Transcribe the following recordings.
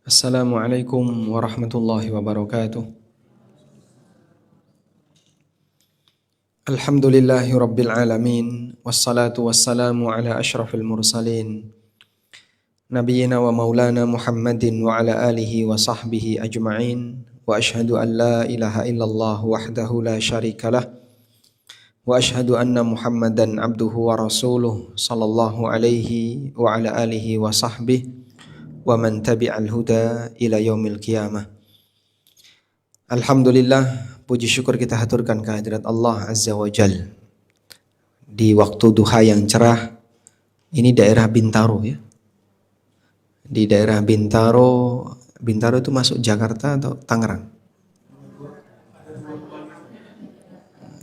Assalamualaikum warahmatullahi wabarakatuh. Alhamdulillahi rabbil alamin. Wassalatu wassalamu ala ashrafil mursalin Nabiyyina wa maulana Muhammadin wa ala alihi wa sahbihi ajma'in. Wa ashhadu an la ilaha illallah wahdahu la syarikalah. Wa ashhadu anna Muhammadan abduhu wa rasuluh sallallahu alaihi wa ala alihi wa sahbihi wa man tabi'al huda ila yaumil qiyamah. Alhamdulillah, puji syukur kita haturkan kehadirat Allah Azza wa Jal di waktu duha yang cerah. Ini daerah Bintaro ya. Di daerah Bintaro itu masuk Jakarta atau Tangerang?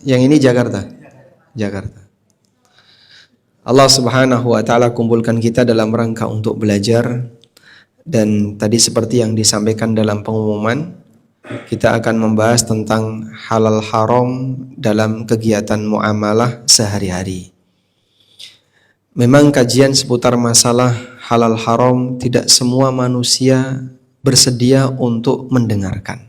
Yang ini Jakarta. Allah Subhanahu wa taala kumpulkan kita dalam rangka untuk belajar. Dan tadi seperti yang disampaikan dalam pengumuman, kita akan membahas tentang halal haram dalam kegiatan muamalah sehari-hari. Memang kajian seputar masalah halal haram tidak semua manusia bersedia untuk mendengarkan.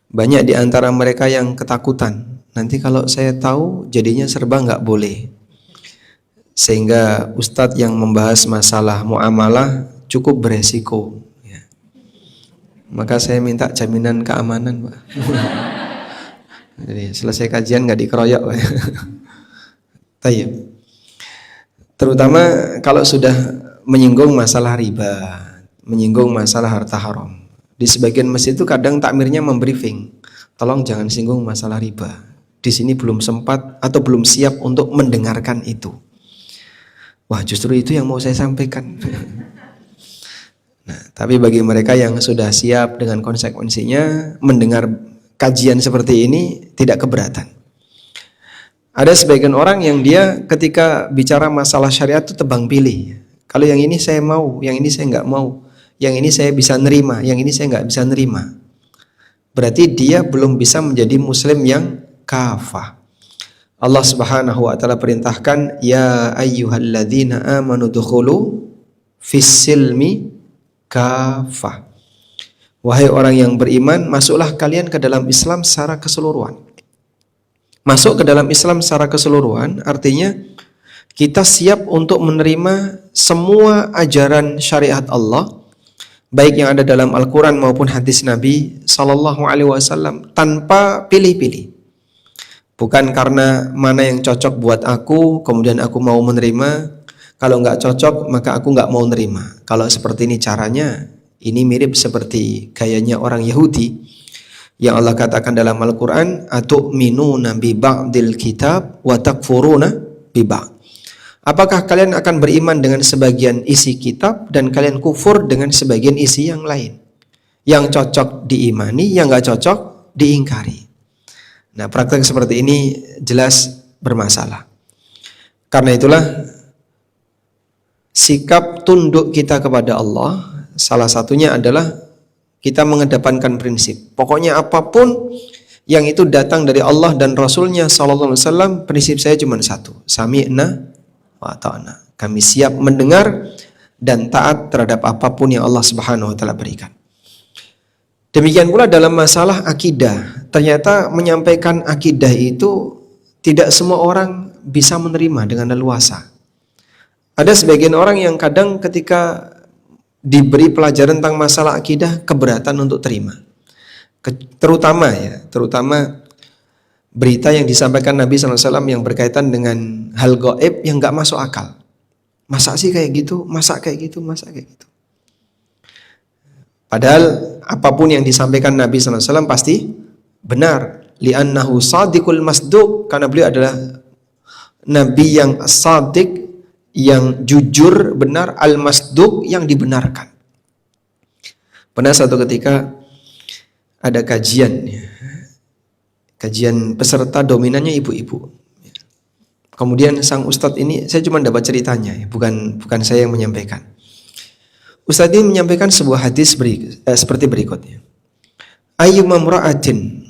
Banyak di antara mereka yang ketakutan, nanti kalau saya tahu jadinya serba nggak boleh. Sehingga ustadz yang membahas masalah muamalah cukup beresiko ya. Maka saya minta jaminan keamanan Pak. Jadi selesai kajian gak dikeroyok Pak. Tayyib. Terutama kalau sudah menyinggung masalah riba, menyinggung masalah harta haram. Di sebagian masjid itu kadang takmirnya membriefing, tolong jangan singgung masalah riba. Di sini belum sempat atau belum siap untuk mendengarkan itu. Wah, justru itu yang mau saya sampaikan. Nah, tapi bagi mereka yang sudah siap dengan konsekuensinya, mendengar kajian seperti ini tidak keberatan. Ada sebagian orang yang dia ketika bicara masalah syariat itu tebang pilih. Kalau yang ini saya mau, yang ini saya nggak mau, yang ini saya bisa nerima, yang ini saya nggak bisa nerima. Berarti dia belum bisa menjadi muslim yang kafah. Allah Subhanahu wa taala perintahkan, ya ayyuhalladzina amanu dukhulu fis-silmi kafah. Wahai orang yang beriman, masuklah kalian ke dalam Islam secara keseluruhan. Masuk ke dalam Islam secara keseluruhan artinya kita siap untuk menerima semua ajaran syariat Allah, baik yang ada dalam Al-Quran maupun hadis Nabi Sallallahu Alaihi Wasallam, tanpa pilih-pilih. Bukan karena mana yang cocok buat aku, kemudian aku mau menerima. Kalau nggak cocok, maka aku nggak mau nerima. Kalau seperti ini caranya, ini mirip seperti gayanya orang Yahudi yang Allah katakan dalam Al-Quran, atu'minuna bi ba'dil kitab wa takfuruna bi ba'd. Apakah kalian akan beriman dengan sebagian isi kitab dan kalian kufur dengan sebagian isi yang lain? Yang cocok diimani, yang nggak cocok diingkari. Nah, praktek seperti ini jelas bermasalah. Karena itulah sikap tunduk kita kepada Allah salah satunya adalah kita mengedepankan prinsip. Pokoknya apapun yang itu datang dari Allah dan Rasulnya Sallallahu Alaihi Wasallam, prinsip saya cuma satu: sami'na wa ata'na. Kami siap mendengar dan taat terhadap apapun yang Allah Subhanahu Wa Taala berikan. Demikian pula dalam masalah akidah. Ternyata menyampaikan akidah itu tidak semua orang bisa menerima dengan leluasa. Ada sebagian orang yang kadang ketika diberi pelajaran tentang masalah akidah keberatan untuk terima. Terutama berita yang disampaikan Nabi SAW yang berkaitan dengan hal gaib yang gak masuk akal. Masa sih kayak gitu? Masa kayak gitu? Padahal apapun yang disampaikan Nabi SAW pasti benar. Li'annahu sadiqul masduq, karena beliau adalah Nabi yang sadiq, yang jujur, benar, al-masduq, yang dibenarkan. Pernah satu ketika ada kajian peserta dominannya ibu-ibu. Kemudian sang ustadz ini, saya cuma dapat ceritanya, bukan saya yang menyampaikan. Ustadz ini menyampaikan sebuah hadis seperti berikutnya. Ayyuma imra'atin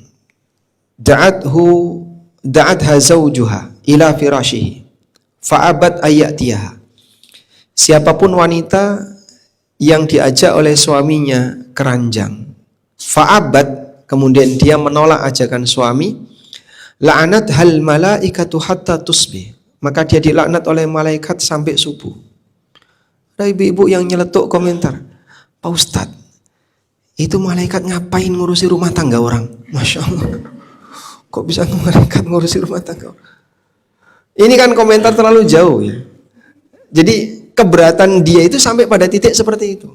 da'atha zawjuha ila firashihi fa'abat ayyatiha. Siapapun wanita yang diajak oleh suaminya keranjang. Fa'abat, kemudian dia menolak ajakan suami. La'anat hal malaikatu hatta tusbih, maka dia dilaknat oleh malaikat sampai subuh. Ada ibu-ibu yang nyeletuk komentar, Pak Ustadz, itu malaikat ngapain ngurusi rumah tangga orang? Masya Allah, kok bisa malaikat ngurusi rumah tangga? Ini kan komentar terlalu jauh ya. Jadi keberatan dia itu sampai pada titik seperti itu.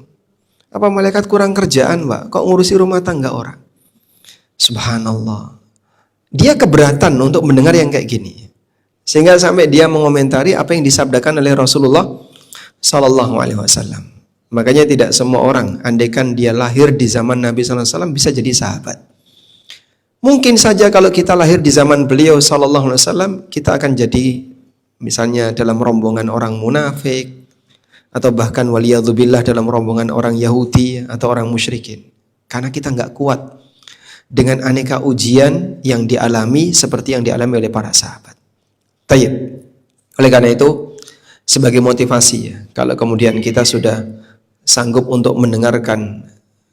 Apa malaikat kurang kerjaan, Mbak? Kok ngurusi rumah tangga orang? Subhanallah. Dia keberatan untuk mendengar yang kayak gini. Sehingga sampai dia mengomentari apa yang disabdakan oleh Rasulullah Sallallahu Alaihi Wasallam. Makanya tidak semua orang, andaikan dia lahir di zaman Nabi Sallallahu Alaihi Wasallam, bisa jadi sahabat. Mungkin saja kalau kita lahir di zaman beliau Sallallahu Alaihi Wasallam, kita akan jadi misalnya dalam rombongan orang munafik, atau bahkan waliyadzubillah dalam rombongan orang Yahudi atau orang musyrikin. Karena kita nggak kuat dengan aneka ujian yang dialami seperti yang dialami oleh para sahabat. Tayyib. Oleh karena itu, sebagai motivasi ya, kalau kemudian kita sudah sanggup untuk mendengarkan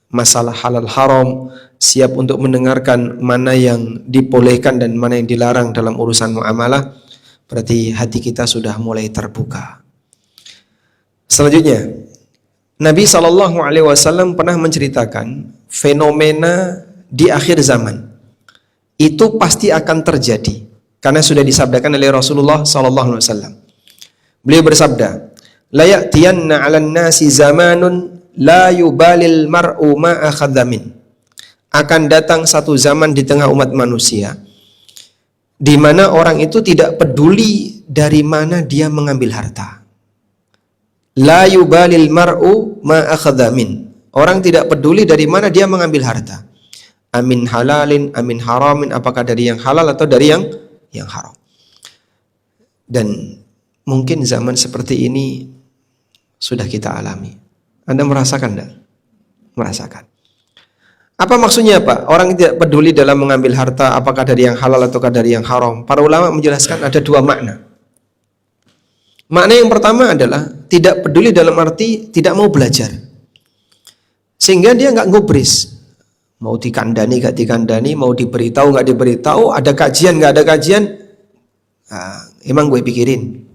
masalah halal haram, siap untuk mendengarkan mana yang dibolehkan dan mana yang dilarang dalam urusan muamalah, berarti hati kita sudah mulai terbuka. Selanjutnya, Nabi SAW pernah menceritakan fenomena di akhir zaman. Itu pasti akan terjadi karena sudah disabdakan oleh Rasulullah SAW. Beliau bersabda, la ya'tiyanna 'alan nasi zamanun la yubalil mar'u ma akhadha min. Akan datang satu zaman di tengah umat manusia di mana orang itu tidak peduli dari mana dia mengambil harta. La yubalil mar'u ma akhadha min. Orang tidak peduli dari mana dia mengambil harta. Amin halalin, amin haramin, apakah dari yang halal atau dari yang haram. Dan mungkin zaman seperti ini sudah kita alami. Anda merasakan enggak? Merasakan. Apa maksudnya Pak? Orang tidak peduli dalam mengambil harta apakah dari yang halal ataukah dari yang haram. Para ulama menjelaskan ada dua makna. Makna yang pertama adalah tidak peduli dalam arti tidak mau belajar. Sehingga dia nggak ngubris. Mau dikandani nggak dikandani, mau diberitahu nggak diberitahu, ada kajian nggak ada kajian, emang gue pikirin.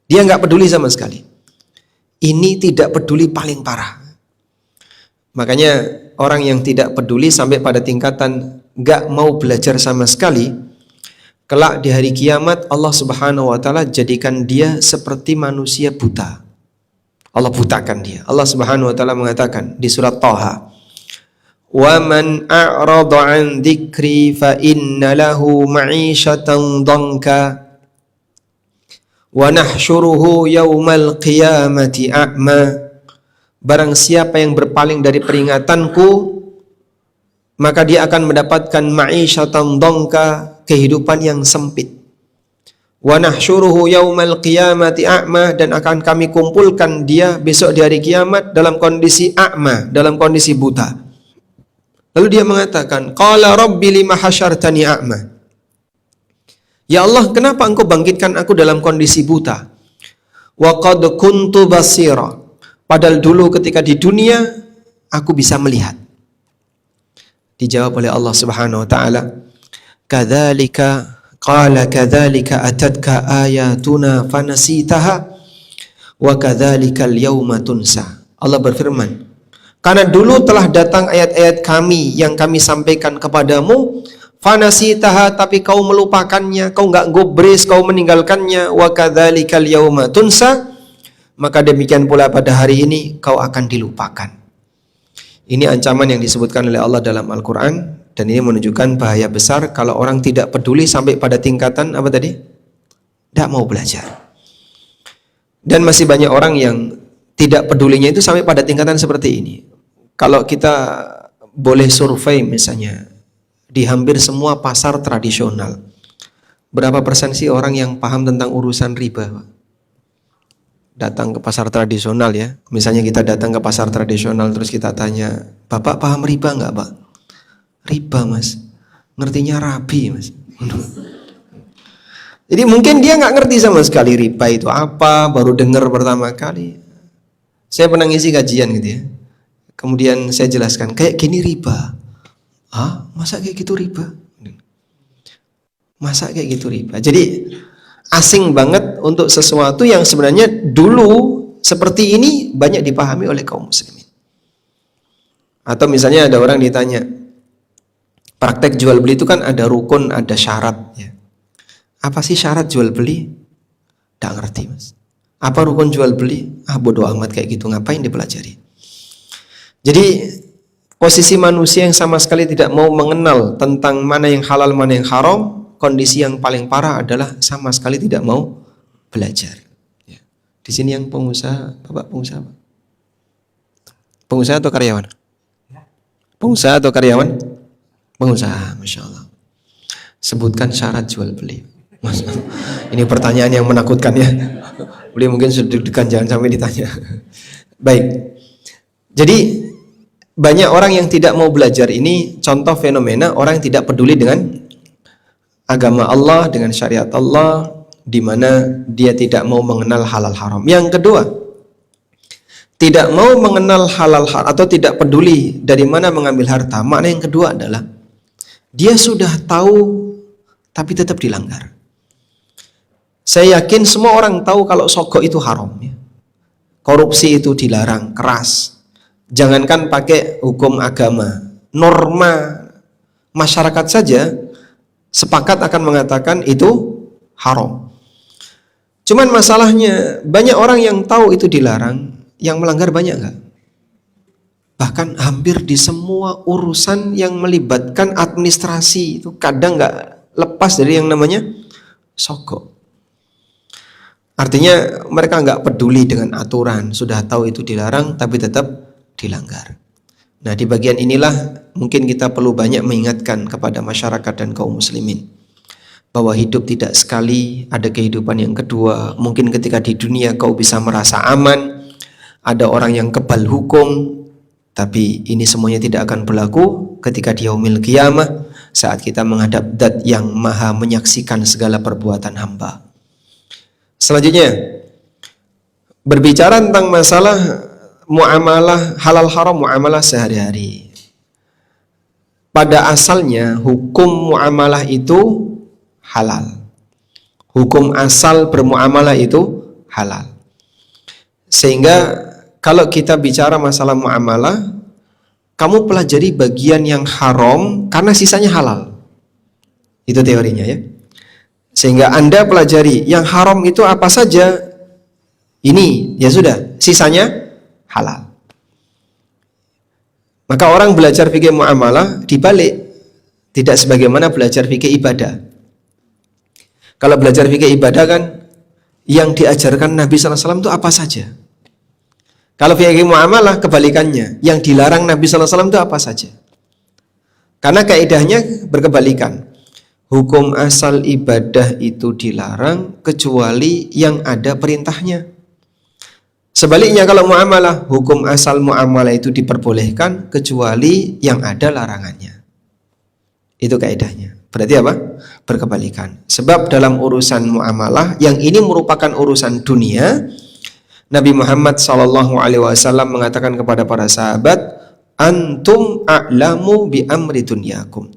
Dia nggak peduli sama sekali. Ini tidak peduli paling parah. Makanya orang yang tidak peduli sampai pada tingkatan nggak mau belajar sama sekali, kelak di hari kiamat Allah Subhanahu wa taala jadikan dia seperti manusia buta. Allah butakan dia. Allah Subhanahu wa taala mengatakan di surat Thaha, "Wa man a'rada 'an dzikri fa inna lahu ma'isyatan dhanka wa nahsyuruhu yaumal qiyamati a'ma." Barang siapa yang berpaling dari peringatanku, maka dia akan mendapatkan ma'isyatan dhanka, kehidupan yang sempit. Wa nahsyuruhu yaumal qiyamati a'ma, dan akan kami kumpulkan dia besok di hari kiamat dalam kondisi a'ma, dalam kondisi buta. Lalu dia mengatakan, qala rabbi lima hasyartani a'ma. Ya Allah, kenapa engkau bangkitkan aku dalam kondisi buta? Wa qad kuntu basira. Padahal dulu ketika di dunia aku bisa melihat. Dijawab oleh Allah Subhanahu wa taala, kadzalika qala kadzalika atatka ayatuna fanasitaha wa kadzalikal yauma tunsa. Allah berfirman, karena dulu telah datang ayat-ayat kami yang kami sampaikan kepadamu, fanasitaha, tapi kau melupakannya, kau enggak gubris, kau meninggalkannya, wa kadzalikal yauma tunsa, maka demikian pula pada hari ini kau akan dilupakan. Ini ancaman yang disebutkan oleh Allah dalam Al-Quran, dan ini menunjukkan bahaya besar kalau orang tidak peduli sampai pada tingkatan apa tadi? Tidak mau belajar. Dan masih banyak orang yang tidak pedulinya itu sampai pada tingkatan seperti ini. Kalau kita boleh survei misalnya di hampir semua pasar tradisional, berapa persen sih orang yang paham tentang urusan riba, Pak? Datang ke pasar tradisional ya, misalnya kita datang ke pasar tradisional terus kita tanya, Bapak paham riba nggak Pak? Riba Mas, ngertinya rabi Mas. Jadi mungkin dia nggak ngerti sama sekali riba itu apa, baru dengar pertama kali. Saya pernah ngisi kajian gitu ya. Kemudian saya jelaskan, kayak gini riba. Hah? Masa kayak gitu riba? Masa kayak gitu riba? Jadi asing banget untuk sesuatu yang sebenarnya dulu seperti ini banyak dipahami oleh kaum muslimin. Atau misalnya ada orang ditanya, praktek jual beli itu kan ada rukun, ada syarat ya. Apa sih syarat jual beli? Nggak ngerti mas. Apa rukun jual beli? Bodoh amat kayak gitu, ngapain dipelajari? Jadi posisi manusia yang sama sekali tidak mau mengenal tentang mana yang halal, mana yang haram. Kondisi yang paling parah adalah sama sekali tidak mau belajar. Ya. Di sini yang pengusaha, Bapak pengusaha apa? Pengusaha atau karyawan? Pengusaha atau karyawan? Pengusaha, Masya Allah. Sebutkan syarat jual beli. Ini pertanyaan yang menakutkan ya. Beli mungkin sudah deg-degan, jangan sampai ditanya. Baik. Jadi banyak orang yang tidak mau belajar ini contoh fenomena orang yang tidak peduli dengan agama Allah, dengan syariat Allah, di mana dia tidak mau mengenal halal haram. Yang kedua, tidak mau mengenal halal haram atau tidak peduli dari mana mengambil harta. Makna yang kedua adalah dia sudah tahu tapi tetap dilanggar. Saya yakin semua orang tahu kalau sogok itu haram ya. Korupsi itu dilarang keras. Jangankan pakai hukum agama, norma masyarakat saja sepakat akan mengatakan itu haram. Cuman masalahnya banyak orang yang tahu itu dilarang, yang melanggar banyak nggak? Bahkan hampir di semua urusan yang melibatkan administrasi itu kadang nggak lepas dari yang namanya sogok. Artinya mereka nggak peduli dengan aturan, sudah tahu itu dilarang tapi tetap dilanggar. Nah, di bagian inilah mungkin kita perlu banyak mengingatkan kepada masyarakat dan kaum muslimin bahwa hidup tidak sekali, ada kehidupan yang kedua. Mungkin ketika di dunia kau bisa merasa aman, ada orang yang kebal hukum, tapi ini semuanya tidak akan berlaku ketika di yaumil qiyamah, saat kita menghadap Zat yang maha menyaksikan segala perbuatan hamba. Selanjutnya, berbicara tentang masalah muamalah halal haram, muamalah sehari-hari. Pada asalnya hukum muamalah itu halal. Hukum asal bermuamalah itu halal. Sehingga kalau kita bicara masalah muamalah, kamu pelajari bagian yang haram karena sisanya halal. Itu teorinya ya. Sehingga Anda pelajari yang haram itu apa saja, ini ya sudah, sisanya halal. Maka orang belajar fikih muamalah dibalik, tidak sebagaimana belajar fikih ibadah. Kalau belajar fikih ibadah kan yang diajarkan Nabi SAW itu apa saja. Kalau fikih muamalah kebalikannya, yang dilarang Nabi SAW itu apa saja. Karena kaidahnya berkebalikan. Hukum asal ibadah itu dilarang kecuali yang ada perintahnya. Sebaliknya kalau muamalah, hukum asal muamalah itu diperbolehkan kecuali yang ada larangannya. Itu kaidahnya. Berarti apa? Berkebalikan. Sebab dalam urusan muamalah yang ini merupakan urusan dunia, Nabi Muhammad SAW mengatakan kepada para sahabat, antum a'lamu bi amri dunyakum.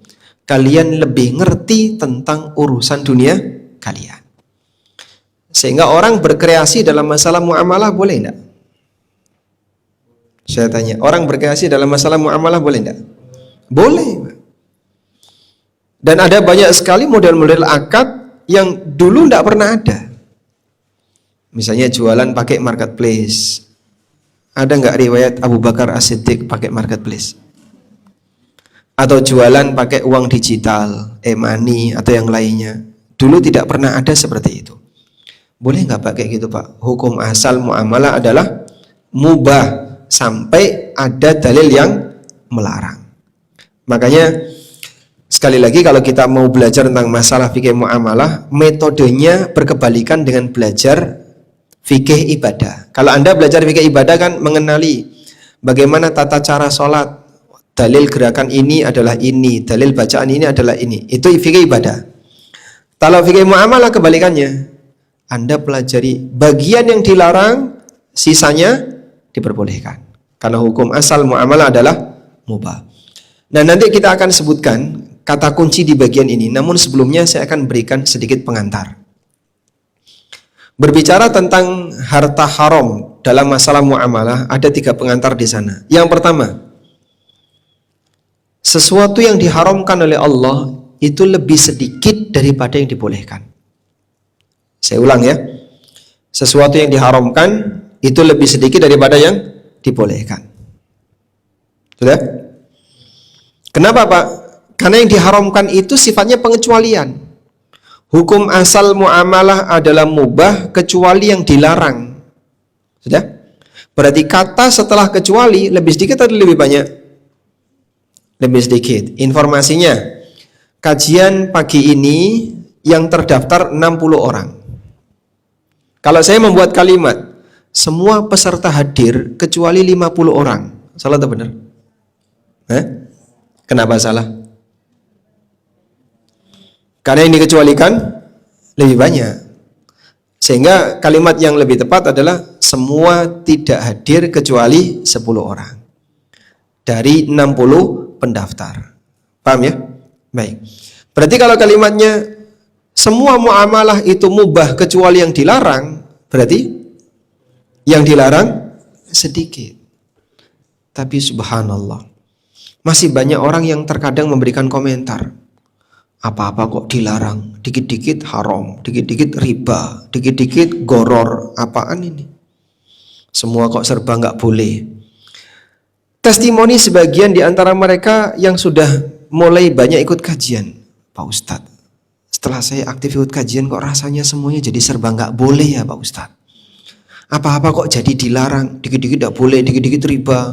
Kalian lebih ngerti tentang urusan dunia kalian. Sehingga orang berkreasi dalam masalah muamalah boleh enggak? Saya tanya, orang berkreasi dalam masalah muamalah boleh enggak? Boleh. Dan ada banyak sekali model-model akad yang dulu enggak pernah ada. Misalnya jualan pakai marketplace. Ada enggak riwayat Abu Bakar As-Siddiq pakai marketplace? Atau jualan pakai uang digital, e-money atau yang lainnya. Dulu tidak pernah ada seperti itu. Boleh nggak Pak kayak gitu Pak? Hukum asal muamalah adalah mubah sampai ada dalil yang melarang. Makanya sekali lagi kalau kita mau belajar tentang masalah fikih muamalah, metodenya berkebalikan dengan belajar fikih ibadah. Kalau Anda belajar fikih ibadah kan mengenali bagaimana tata cara sholat, dalil gerakan ini adalah ini, dalil bacaan ini adalah ini. Itu fikih ibadah. Kalau fikih muamalah kebalikannya. Anda pelajari bagian yang dilarang, sisanya diperbolehkan. Karena hukum asal muamalah adalah mubah. Nah, nanti kita akan sebutkan kata kunci di bagian ini. Namun sebelumnya saya akan berikan sedikit pengantar. Berbicara tentang harta haram dalam masalah muamalah, ada 3 pengantar di sana. Yang pertama, sesuatu yang diharamkan oleh Allah itu lebih sedikit daripada yang dibolehkan. Saya ulang ya. Sesuatu yang diharamkan itu lebih sedikit daripada yang dibolehkan. Sudah? Kenapa, Pak? Karena yang diharamkan itu sifatnya pengecualian. Hukum asal muamalah adalah mubah kecuali yang dilarang. Sudah? Berarti kata setelah kecuali lebih sedikit atau lebih banyak? Lebih sedikit. Informasinya, kajian pagi ini yang terdaftar 60 orang. Kalau saya membuat kalimat, semua peserta hadir kecuali 50 orang. Salah atau benar? Kenapa salah? Karena yang dikecualikan lebih banyak. Sehingga kalimat yang lebih tepat adalah semua tidak hadir kecuali 10 orang. Dari 60 pendaftar. Paham ya? Baik. Berarti kalau kalimatnya semua muamalah itu mubah kecuali yang dilarang, berarti yang dilarang sedikit. Tapi subhanallah, masih banyak orang yang terkadang memberikan komentar. Apa-apa kok dilarang, dikit-dikit haram, dikit-dikit riba, dikit-dikit goror, apaan ini? Semua kok serba nggak boleh. Testimoni sebagian di antara mereka yang sudah mulai banyak ikut kajian. Pak Ustadz, setelah saya aktif ikut kajian kok rasanya semuanya jadi serba nggak boleh ya Pak Ustadz. Apa-apa kok jadi dilarang, dikit-dikit nggak boleh, dikit-dikit riba,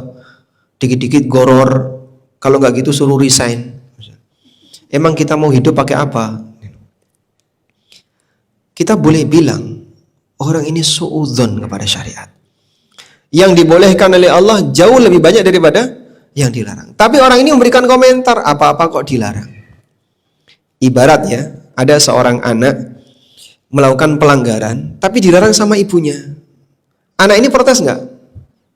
dikit-dikit goror. Kalau nggak gitu suruh resign. Emang kita mau hidup pakai apa? Kita boleh bilang orang ini suudzon kepada syariat. Yang dibolehkan oleh Allah jauh lebih banyak daripada yang dilarang. Tapi orang ini memberikan komentar, apa-apa kok dilarang. Ibaratnya ada seorang anak melakukan pelanggaran tapi dilarang sama ibunya. Anak ini protes nggak?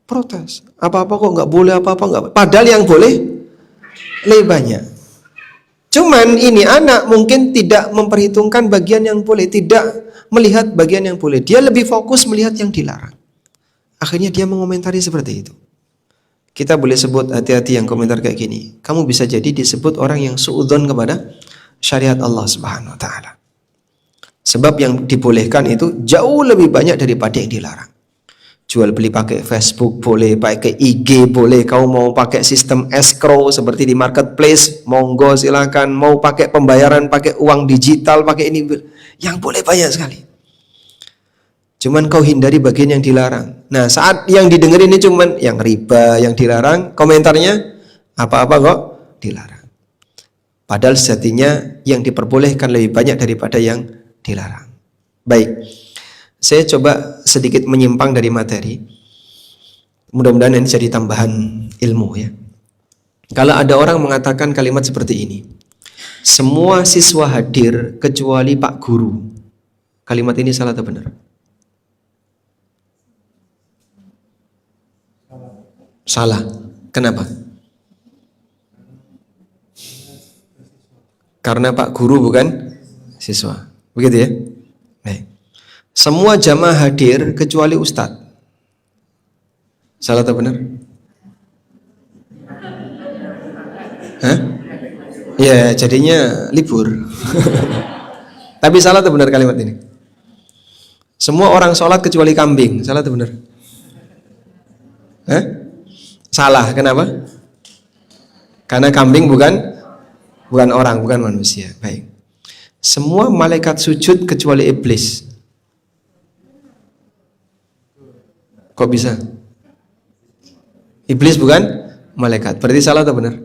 Protes. Apa-apa kok nggak boleh, apa-apa nggak. Padahal yang boleh lebih banyak. Cuman ini anak mungkin tidak memperhitungkan bagian yang boleh, tidak melihat bagian yang boleh. Dia lebih fokus melihat yang dilarang. Akhirnya dia mengomentari seperti itu. Kita boleh sebut hati-hati yang komentar kayak gini. Kamu bisa jadi disebut orang yang suudzon kepada syariat Allah Subhanahu wa taala. Sebab yang dibolehkan itu jauh lebih banyak daripada yang dilarang. Jual beli pakai Facebook boleh, pakai IG boleh, kamu mau pakai sistem escrow seperti di marketplace, monggo silakan, mau pakai pembayaran pakai uang digital, pakai ini, yang boleh banyak sekali. Cuman kau hindari bagian yang dilarang. Nah, saat yang didengar ini cuman yang riba, yang dilarang, komentarnya apa-apa kok dilarang. Padahal sejatinya yang diperbolehkan lebih banyak daripada yang dilarang. Baik. Saya coba sedikit menyimpang dari materi. Mudah-mudahan ini jadi tambahan ilmu ya. Kalau ada orang mengatakan kalimat seperti ini, semua siswa hadir kecuali Pak Guru. Kalimat ini salah atau benar? Salah. Kenapa? Karena Pak Guru bukan siswa. Begitu ya? Baik. Semua jamaah hadir kecuali Ustadz. Salah atau benar? Hah? Ya, jadinya libur. Tapi salah atau benar kalimat ini? Semua orang sholat kecuali kambing. Salah atau benar? Hah? Salah. Kenapa? Karena kambing bukan orang, bukan manusia. Baik. Semua malaikat sujud kecuali iblis. Kok bisa? Iblis bukan malaikat. Berarti salah atau benar?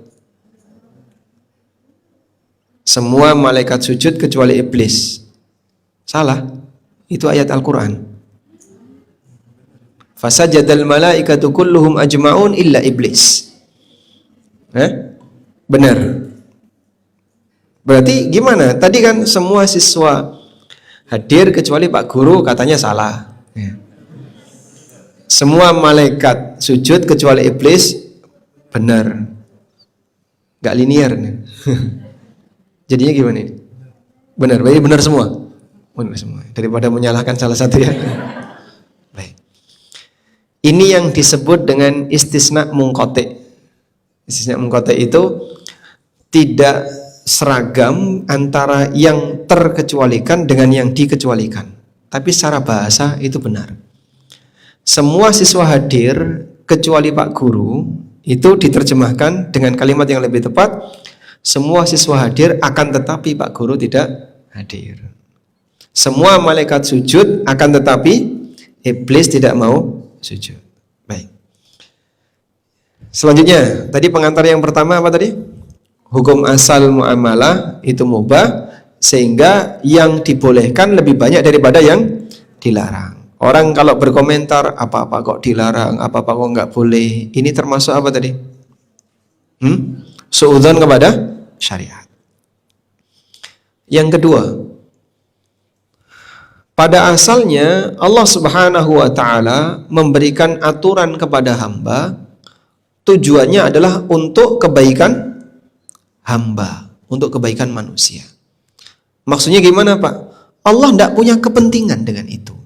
Semua malaikat sujud kecuali iblis. Salah. Itu ayat Al-Quran. Fasajadal malaikatu kulluhum ajma'un illa iblis. Benar. Berarti gimana? Tadi kan semua siswa hadir kecuali Pak Guru, katanya salah. Semua malaikat sujud kecuali iblis. Benar. Gak linear nih. Jadinya gimana ini? Benar, berarti benar semua. Benar semua. Daripada menyalahkan salah satu ya. Baik. Ini yang disebut dengan istisna munqati. Istisna munqati itu tidak seragam antara yang terkecualikan dengan yang dikecualikan. Tapi secara bahasa itu benar. Semua siswa hadir kecuali Pak Guru, itu diterjemahkan dengan kalimat yang lebih tepat. Semua siswa hadir akan tetapi Pak Guru tidak hadir. Semua malaikat sujud akan tetapi iblis tidak mau sujud. Baik. Selanjutnya, tadi pengantar yang pertama apa tadi? Hukum asal muamalah itu mubah, sehingga yang dibolehkan lebih banyak daripada yang dilarang. Orang kalau berkomentar apa-apa kok dilarang, apa-apa kok nggak boleh, ini termasuk apa tadi? Suudzon kepada syariat. Yang kedua, pada asalnya Allah Subhanahu wa taala memberikan aturan kepada hamba, tujuannya adalah untuk kebaikan hamba, untuk kebaikan manusia. Maksudnya gimana, Pak? Allah tidak punya kepentingan dengan itu.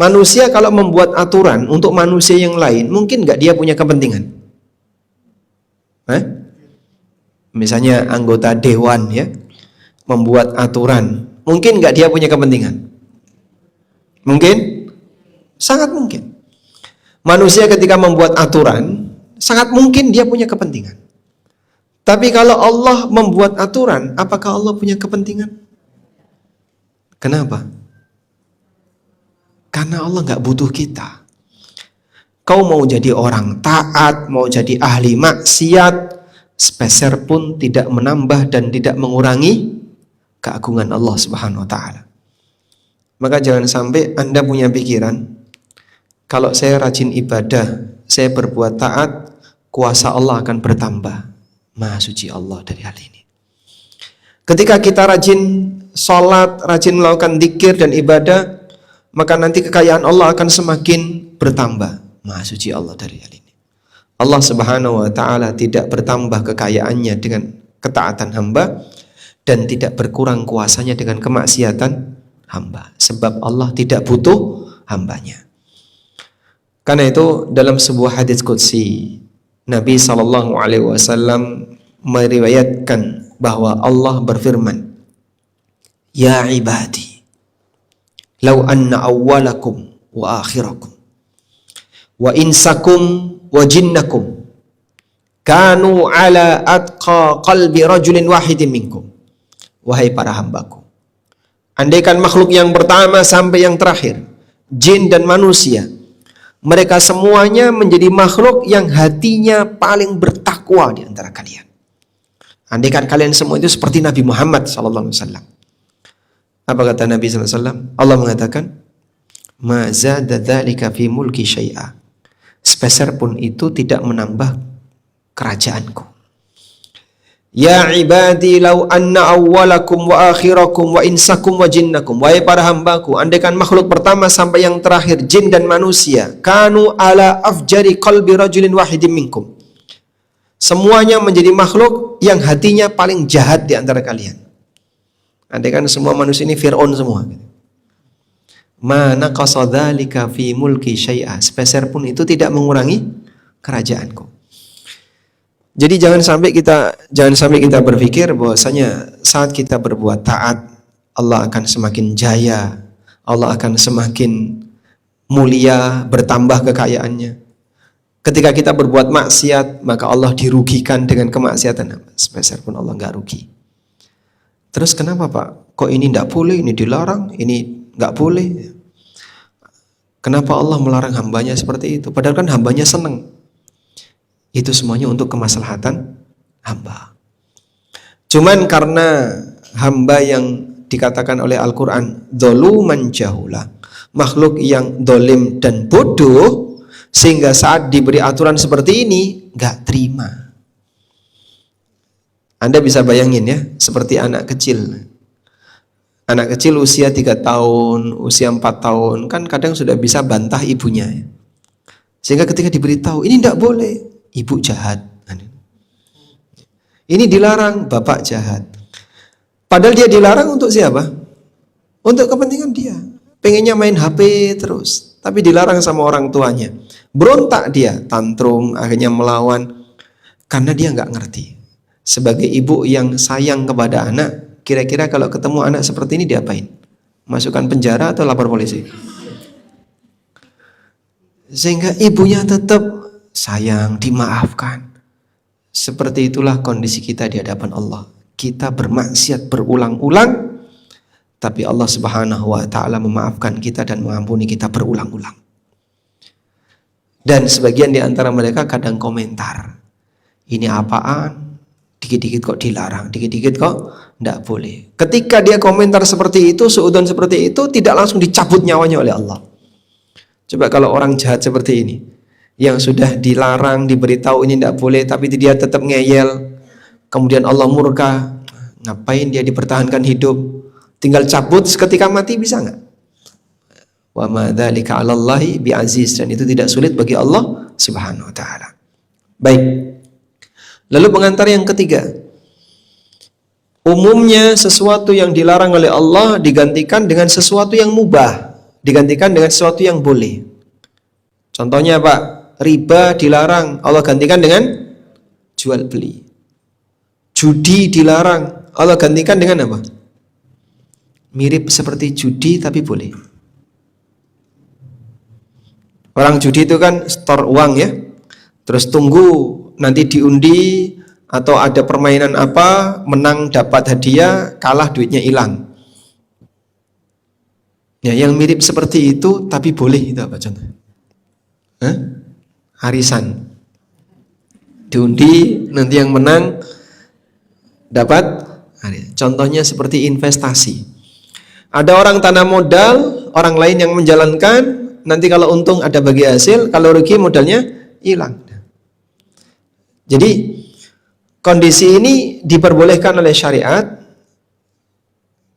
Manusia kalau membuat aturan untuk manusia yang lain, mungkin nggak dia punya kepentingan? Misalnya anggota dewan ya, membuat aturan, mungkin nggak dia punya kepentingan? Mungkin? Sangat mungkin. Manusia ketika membuat aturan, sangat mungkin dia punya kepentingan. Tapi kalau Allah membuat aturan, apakah Allah punya kepentingan? Kenapa? Karena Allah nggak butuh kita. Kau mau jadi orang taat, mau jadi ahli maksiat, sepeser pun tidak menambah dan tidak mengurangi keagungan Allah Subhanahu wa taala. Maka jangan sampai Anda punya pikiran, kalau saya rajin ibadah, saya berbuat taat, kuasa Allah akan bertambah. Maha suci Allah dari hal ini. Ketika kita rajin sholat, rajin melakukan dzikir dan ibadah, maka nanti kekayaan Allah akan semakin bertambah. Maha suci Allah dari hal ini. Allah Subhanahu wa taala tidak bertambah kekayaannya dengan ketaatan hamba, dan tidak berkurang kuasanya dengan kemaksiatan hamba, sebab Allah tidak butuh hambanya. Karena itu dalam sebuah hadis qudsi, Nabi SAW meriwayatkan bahwa Allah berfirman, Ya ibadi, Lau anna awwalakum wa akhirakum wa insakum wa jinnakum kanu ala atqa qalbi rajulin wahidin minkum. Wahai para hambaku, andaikan makhluk yang pertama sampai yang terakhir, jin dan manusia, mereka semuanya menjadi makhluk yang hatinya paling bertakwa di antara kalian. Andaikan kalian semua itu seperti Nabi Muhammad SAW. Apa kata Nabi SAW? Allah mengatakan, Ma zada dzalika fi mulki syai'a. Sepeser pun itu tidak menambah kerajaanku. Ya ibadi law anna awwalakum wa akhirakum wa insakum wa jinnakum. Wahai para hambaku, andaikan makhluk pertama sampai yang terakhir, jin dan manusia, kanu ala afjari qalbi rajulin wahidin minkum. Semuanya menjadi makhluk yang hatinya paling jahat di antara kalian. Andaikan semua manusia ini Fir'aun semua. Ma naqasa dzalika fi mulki syai'a. Sepeser pun itu tidak mengurangi kerajaanku. Jadi jangan sampai kita berpikir bahwasanya saat kita berbuat taat, Allah akan semakin jaya, Allah akan semakin mulia, bertambah kekayaannya. Ketika kita berbuat maksiat, maka Allah dirugikan dengan kemaksiatan. Sepeser pun Allah nggak rugi. Terus kenapa Pak? Kok ini tidak boleh, ini dilarang, ini nggak boleh? Kenapa Allah melarang hambanya seperti itu? Padahal kan hambanya senang. Itu semuanya untuk kemaslahatan hamba. Cuman karena hamba yang dikatakan oleh Al-Quran dzuluman jahula, makhluk yang dolim dan bodoh, sehingga saat diberi aturan seperti ini nggak terima. Anda bisa bayangin ya, seperti anak kecil. Anak kecil usia 3 tahun, usia 4 tahun, kan kadang sudah bisa bantah ibunya. Sehingga ketika diberitahu, ini tidak boleh, ibu jahat. Ini dilarang, bapak jahat. Padahal dia dilarang untuk siapa? Untuk kepentingan dia. Pengennya main HP terus, tapi dilarang sama orang tuanya. Berontak dia, tantrum, akhirnya melawan. Karena dia nggak ngerti. Sebagai ibu yang sayang kepada anak, kira-kira kalau ketemu anak seperti ini diapain? Masukkan penjara atau lapor polisi? Sehingga ibunya tetap sayang, dimaafkan. Seperti itulah kondisi kita di hadapan Allah. Kita bermaksiat berulang-ulang, tapi Allah Subhanahu wa ta'ala memaafkan kita dan mengampuni kita berulang-ulang. Dan sebagian di antara mereka kadang komentar, ini apaan? Dikit-dikit kok dilarang, dikit-dikit kok tidak boleh. Ketika dia komentar seperti itu, suudzon seperti itu, tidak langsung dicabut nyawanya oleh Allah. Coba kalau orang jahat seperti ini, yang sudah dilarang, diberitahu ini tidak boleh, tapi dia tetap ngeyel, kemudian Allah murka, ngapain dia dipertahankan hidup? Tinggal cabut seketika mati, bisa nggak? Wa ma dzalika 'alallahi bi'aziz, dan itu tidak sulit bagi Allah Subhanahu wa ta'ala. Baik. Lalu pengantar yang ketiga, umumnya sesuatu yang dilarang oleh Allah digantikan dengan sesuatu yang mubah, digantikan dengan sesuatu yang boleh. Contohnya apa? Riba dilarang, Allah gantikan dengan jual beli. Judi dilarang, Allah gantikan dengan apa? Mirip seperti judi tapi boleh. Orang judi itu kan store uang ya, terus tunggu nanti diundi atau ada permainan apa, menang dapat hadiah, kalah duitnya hilang. Ya, yang mirip seperti itu tapi boleh, itu apa contoh? Arisan. Diundi, nanti yang menang dapat hadiah. Contohnya seperti investasi. Ada orang tanam modal, orang lain yang menjalankan, nanti kalau untung ada bagi hasil, kalau rugi modalnya hilang. Jadi kondisi ini diperbolehkan oleh syariat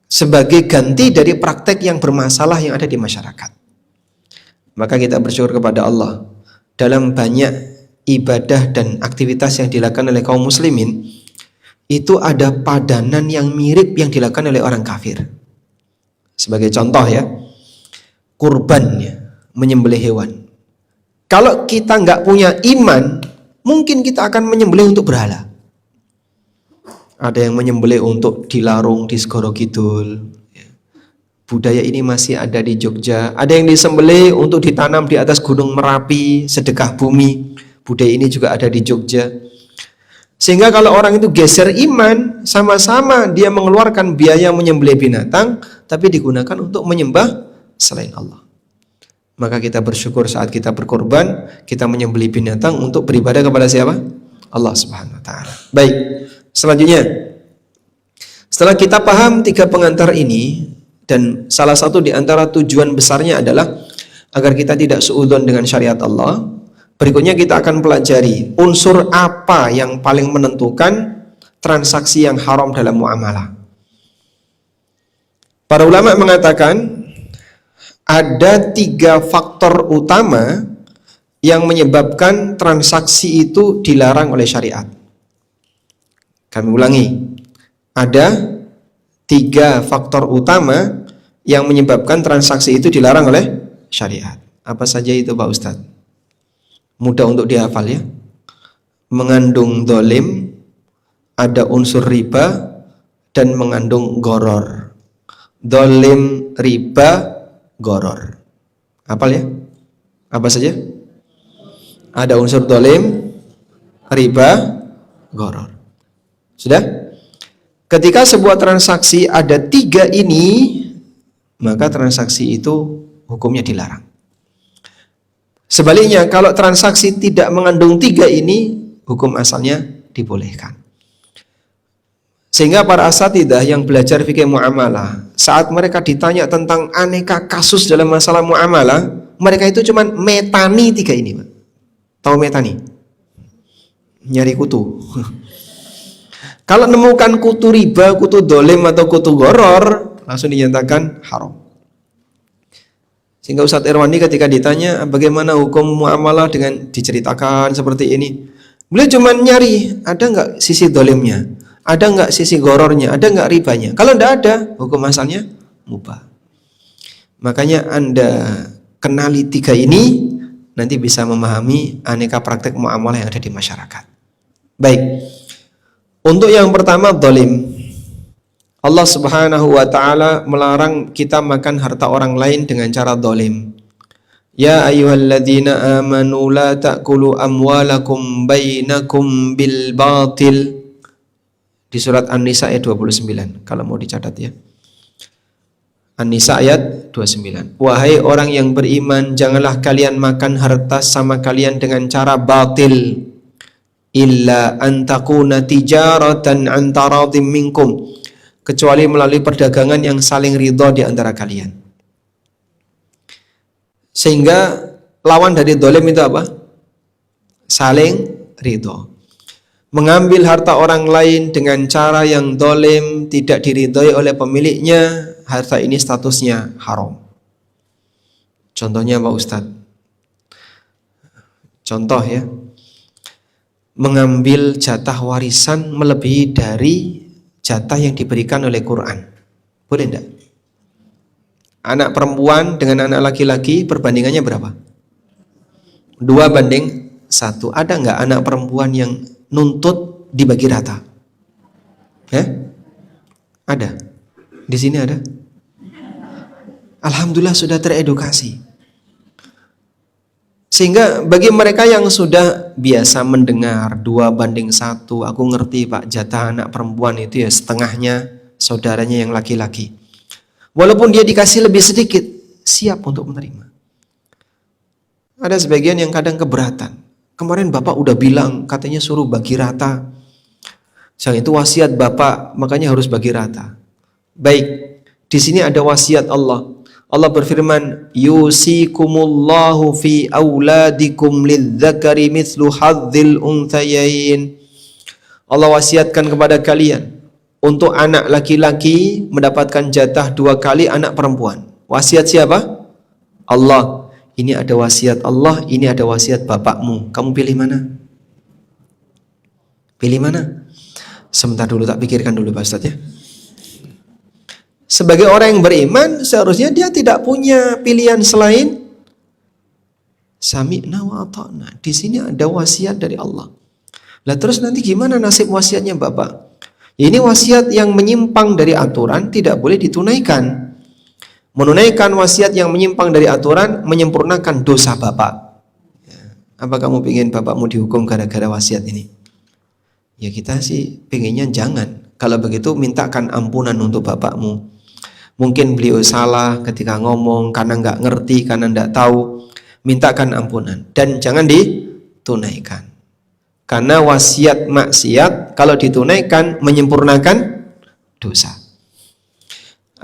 sebagai ganti dari praktek yang bermasalah yang ada di masyarakat. Maka kita bersyukur kepada Allah, dalam banyak ibadah dan aktivitas yang dilakukan oleh kaum muslimin, itu ada padanan yang mirip yang dilakukan oleh orang kafir. Sebagai contoh ya, kurban, menyembelih hewan. Kalau kita nggak punya iman, mungkin kita akan menyembelih untuk berhala. Ada yang menyembelih untuk dilarung di Segoro Kidul. Budaya ini masih ada di Jogja. Ada yang disembelih untuk ditanam di atas Gunung Merapi, sedekah bumi. Budaya ini juga ada di Jogja. Sehingga kalau orang itu geser iman, sama-sama dia mengeluarkan biaya menyembelih binatang, tapi digunakan untuk menyembah selain Allah. Maka kita bersyukur saat kita berkorban, kita menyembelih binatang untuk beribadah kepada siapa? Allah Subhanahu wa ta'ala. Baik, selanjutnya, setelah kita paham 3 pengantar ini, dan salah satu di antara tujuan besarnya adalah agar kita tidak suudzon dengan syariat Allah, berikutnya kita akan pelajari unsur apa yang paling menentukan transaksi yang haram dalam muamalah. Para ulama mengatakan ada 3 faktor utama yang menyebabkan transaksi itu dilarang oleh syariat. Kami ulangi, ada 3 faktor utama yang menyebabkan transaksi itu dilarang oleh syariat. Apa saja itu Pak Ustadz? Mudah untuk dihafal ya. Mengandung dolim, ada unsur riba, dan mengandung goror. Dolim, riba, goror. Hafal ya? Apa saja? Ada unsur dolim, riba, goror. Sudah? Ketika sebuah transaksi ada 3 ini, maka transaksi itu hukumnya dilarang. Sebaliknya, kalau transaksi tidak mengandung 3 ini, hukum asalnya dibolehkan. Sehingga para asatidzah yang belajar fikih muamalah, saat mereka ditanya tentang aneka kasus dalam masalah muamalah, mereka itu cuma metani 3 ini, Pak. Tahu metani? Nyari kutu. Kalau nemukan kutu riba, kutu dolim, atau kutu goror, langsung dinyatakan haram. Sehingga Ustadz Irwandi ketika ditanya bagaimana hukum muamalah dengan diceritakan seperti ini, beliau cuma nyari ada nggak sisi dolimnya, ada nggak sisi gorornya, ada nggak ribanya. Kalau nggak ada, hukum asalnya mubah. Makanya Anda kenali 3 ini, nanti bisa memahami aneka praktek muamalah yang ada di masyarakat. Baik, untuk yang pertama dolim. Allah Subhanahu wa ta'ala melarang kita makan harta orang lain dengan cara dolim. Ya ayyuhalladzina amanu la ta'kulu amwalakum bainakum bil batil. Di surat An-Nisa ayat 29, kalau mau dicatat ya. An-Nisa ayat 29. Wahai orang yang beriman, janganlah kalian makan harta sama kalian dengan cara batil. Illa an takuna tijaratan an taradhim minkum. Kecuali melalui perdagangan yang saling ridho di antara kalian. Sehingga lawan dari dolim itu apa? Saling ridho. Mengambil harta orang lain dengan cara yang dolim, tidak diridhoi oleh pemiliknya, harta ini statusnya haram. Contohnya Pak Ustadz? Contoh ya, mengambil jatah warisan melebihi dari jatah yang diberikan oleh Quran. Boleh enggak? Anak perempuan dengan anak laki-laki perbandingannya berapa? 2:1. Ada enggak anak perempuan yang nuntut dibagi rata? Ada. Di sini ada? Alhamdulillah sudah teredukasi. Sehingga bagi mereka yang sudah biasa mendengar 2:1, aku ngerti Pak, jatah anak perempuan itu ya setengahnya saudaranya yang laki-laki. Walaupun dia dikasih lebih sedikit, siap untuk menerima. Ada sebagian yang kadang keberatan. Kemarin Bapak udah bilang, katanya suruh bagi rata. Yang itu wasiat Bapak, makanya harus bagi rata. Baik, di sini ada wasiat Allah. Allah berfirman, yusikumullahu fi auladikum lidzakari mithlu hadzil unthayain. Allah wasiatkan kepada kalian untuk anak laki-laki mendapatkan jatah 2 kali anak perempuan. Wasiat siapa? Allah. Ini ada wasiat Allah, ini ada wasiat bapakmu. Kamu pilih mana? Pilih mana? Sebentar dulu, tak pikirkan dulu Pak Ustadz ya. Sebagai orang yang beriman, seharusnya dia tidak punya pilihan selain sami'na wa ata'na. Di sini ada wasiat dari Allah. Lah terus nanti gimana nasib wasiatnya Bapak? Ini wasiat yang menyimpang dari aturan tidak boleh ditunaikan. Menunaikan wasiat yang menyimpang dari aturan menyempurnakan dosa Bapak. Apa kamu ingin Bapakmu dihukum gara-gara wasiat ini? Ya kita sih pengennya jangan. Kalau begitu mintakan ampunan untuk Bapakmu. Mungkin beliau salah ketika ngomong karena nggak ngerti, karena nggak tahu. Mintakan ampunan dan jangan ditunaikan. Karena wasiat maksiat kalau ditunaikan menyempurnakan dosa.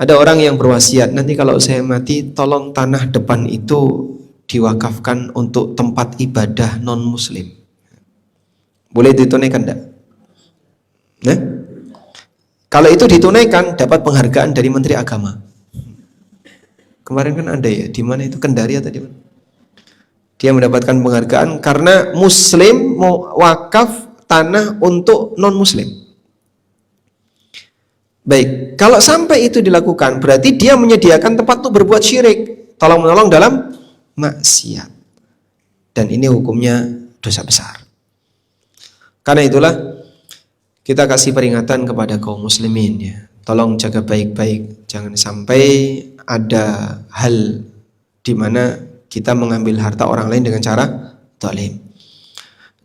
Ada orang yang berwasiat, nanti kalau saya mati tolong tanah depan itu diwakafkan untuk tempat ibadah non-muslim. Boleh ditunaikan enggak? Nah? Kalau itu ditunaikan dapat penghargaan dari Menteri Agama. Kemarin kan ada ya, di mana itu Kendari atau di mana? Dia mendapatkan penghargaan karena muslim mau wakaf tanah untuk non-muslim. Baik, kalau sampai itu dilakukan berarti dia menyediakan tempat untuk berbuat syirik, tolong-menolong dalam maksiat. Dan ini hukumnya dosa besar. Karena itulah kita kasih peringatan kepada kaum muslimin ya. Tolong jaga baik-baik, jangan sampai ada hal di mana kita mengambil harta orang lain dengan cara zalim.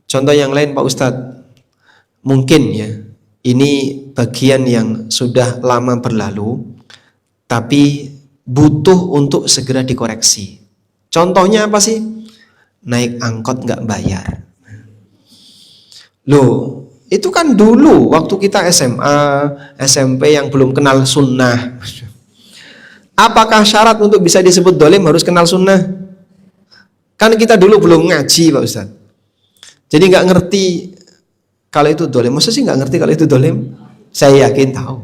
Contoh yang lain Pak Ustadz, mungkin ya ini bagian yang sudah lama berlalu tapi butuh untuk segera dikoreksi. Contohnya apa sih? Naik angkot nggak bayar. Loh, itu kan dulu waktu kita SMA, SMP yang belum kenal sunnah. Apakah syarat untuk bisa disebut dolim harus kenal sunnah? Kan kita dulu belum ngaji Pak Ustadz. Jadi nggak ngerti kalau itu dolim. Masa sih nggak ngerti kalau itu dolim? Saya yakin tahu.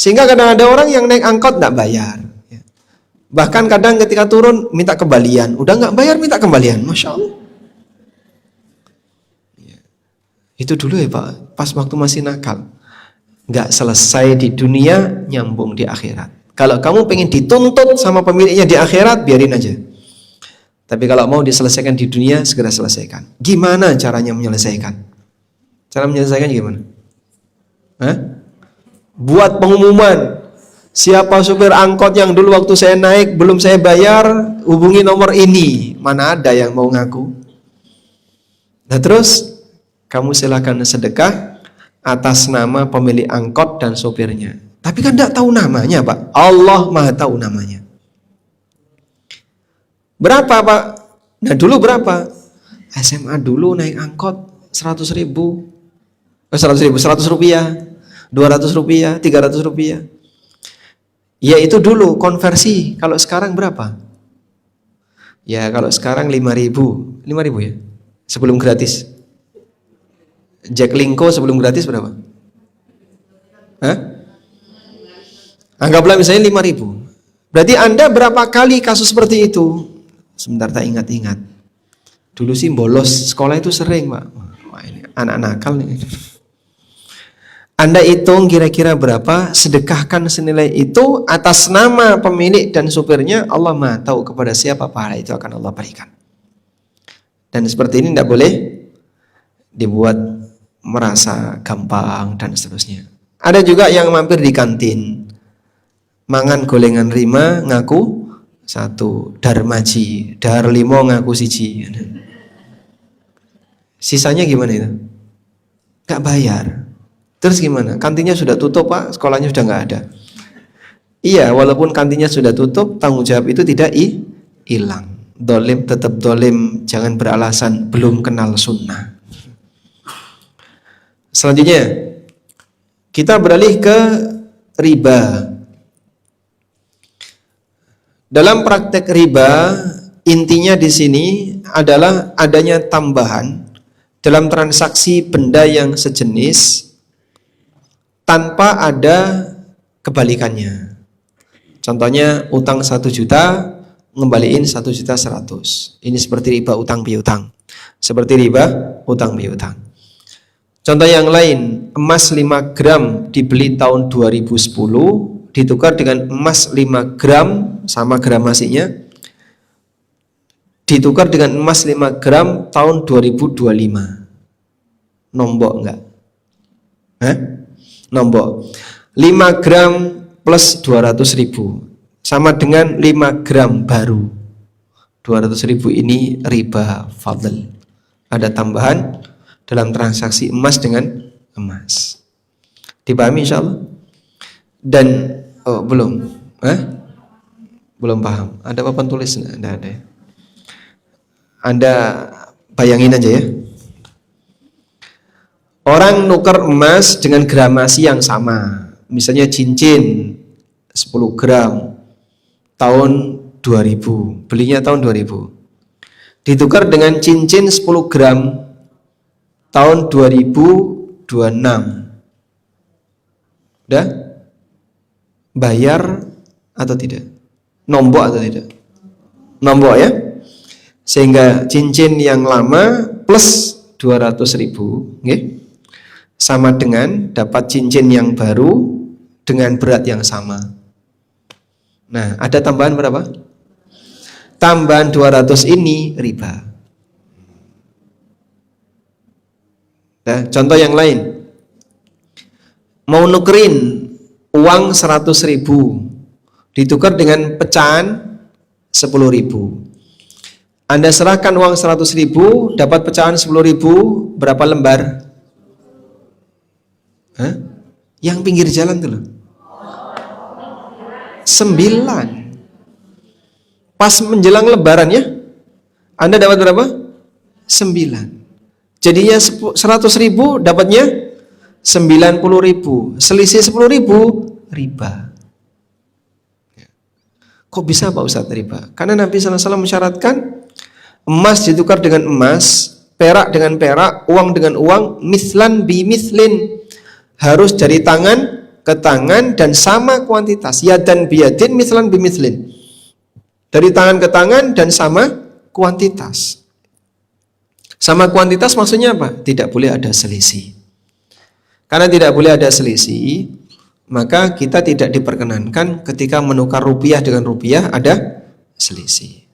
Sehingga kadang ada orang yang naik angkot nggak bayar. Bahkan kadang ketika turun minta kembalian, udah nggak bayar minta kembalian, masya Allah. Itu dulu ya Pak, pas waktu masih nakal. Nggak selesai di dunia, nyambung di akhirat. Kalau kamu pengen dituntut sama pemiliknya di akhirat, biarin aja. Tapi kalau mau diselesaikan di dunia, segera selesaikan. Gimana caranya menyelesaikan? Cara menyelesaikan gimana? Buat pengumuman. Siapa supir angkot yang dulu waktu saya naik belum saya bayar, hubungi nomor ini. Mana ada yang mau ngaku? Nah terus kamu silakan sedekah atas nama pemilik angkot dan sopirnya. Tapi kan tidak tahu namanya Pak. Allah Maha tahu namanya. Berapa Pak? Nah dulu berapa? SMA dulu naik angkot 100 ribu, 100 rupiah, 200 rupiah, 300 rupiah. Ya itu dulu konversi. Kalau sekarang berapa? Ya kalau sekarang 5.000 ya. Sebelum gratis. Jack Linko sebelum gratis berapa? Anggaplah misalnya 5.000. Berarti Anda berapa kali kasus seperti itu? Sebentar tak ingat-ingat. Dulu sih bolos sekolah itu sering Pak. Wah, ini anak nakal nih. Anda hitung kira-kira berapa, sedekahkan senilai itu atas nama pemilik dan supirnya. Allah Maha tahu kepada siapa pahala itu akan Allah berikan. Dan seperti ini tidak boleh dibuat merasa gampang dan seterusnya. Ada juga yang mampir di kantin, mangan golengan rima ngaku 1, darmaji, dar 5 ngaku 1. Sisanya gimana itu? Gak bayar. Terus gimana? Kantinnya sudah tutup Pak, sekolahnya sudah nggak ada. Iya, walaupun kantinnya sudah tutup, tanggung jawab itu tidak hilang. Dolim tetap dolim, jangan beralasan belum kenal sunnah. Selanjutnya, kita beralih ke riba. Dalam praktek riba, intinya di sini adalah adanya tambahan dalam transaksi benda yang sejenis tanpa ada kebalikannya. Contohnya utang 1 juta ngembaliin 1.100.000. Ini seperti riba utang piutang. Seperti riba utang piutang. Contoh yang lain, emas 5 gram dibeli tahun 2010 ditukar dengan emas 5 gram sama gramasinya ditukar dengan emas 5 gram tahun 2025. Nombok enggak? Nombok. 5 gram plus 200.000 sama dengan 5 gram baru. 200.000 ini riba fadl. Ada tambahan dalam transaksi emas dengan emas. Dipahami insyaallah? Dan belum. Belum paham. Ada papan tulis enggak? Enggak ada ya. Anda bayangin aja ya. Orang nuker emas dengan gramasi yang sama. Misalnya cincin 10 gram tahun 2000, belinya tahun 2000. Ditukar dengan cincin 10 gram tahun 2026. Udah? Bayar atau tidak? Nombok atau tidak? Nombok ya? Sehingga cincin yang lama plus 200.000, okay? Sama dengan dapat cincin yang baru dengan berat yang sama. Nah, ada tambahan berapa? Tambahan 200 ini riba. Nah, contoh yang lain. Mau nukerin uang 100.000 ditukar dengan pecahan 10.000. Anda serahkan uang 100.000, dapat pecahan 10.000, berapa lembar? Yang pinggir jalan tuh loh. 9. Pas menjelang lebaran ya, Anda dapat berapa? 9. Jadinya 100.000, dapatnya 90.000. Selisih 10.000 riba. Kok bisa Pak Ustadz riba? Karena Nabi SAW mensyaratkan emas ditukar dengan emas, perak dengan perak, uang dengan uang, mislan bi mislin. Harus dari tangan ke tangan dan sama kuantitas. Yadan biyadin mislan bimislin. Dari tangan ke tangan dan sama kuantitas. Sama kuantitas maksudnya apa? Tidak boleh ada selisih. Karena tidak boleh ada selisih, maka kita tidak diperkenankan ketika menukar rupiah dengan rupiah ada selisih.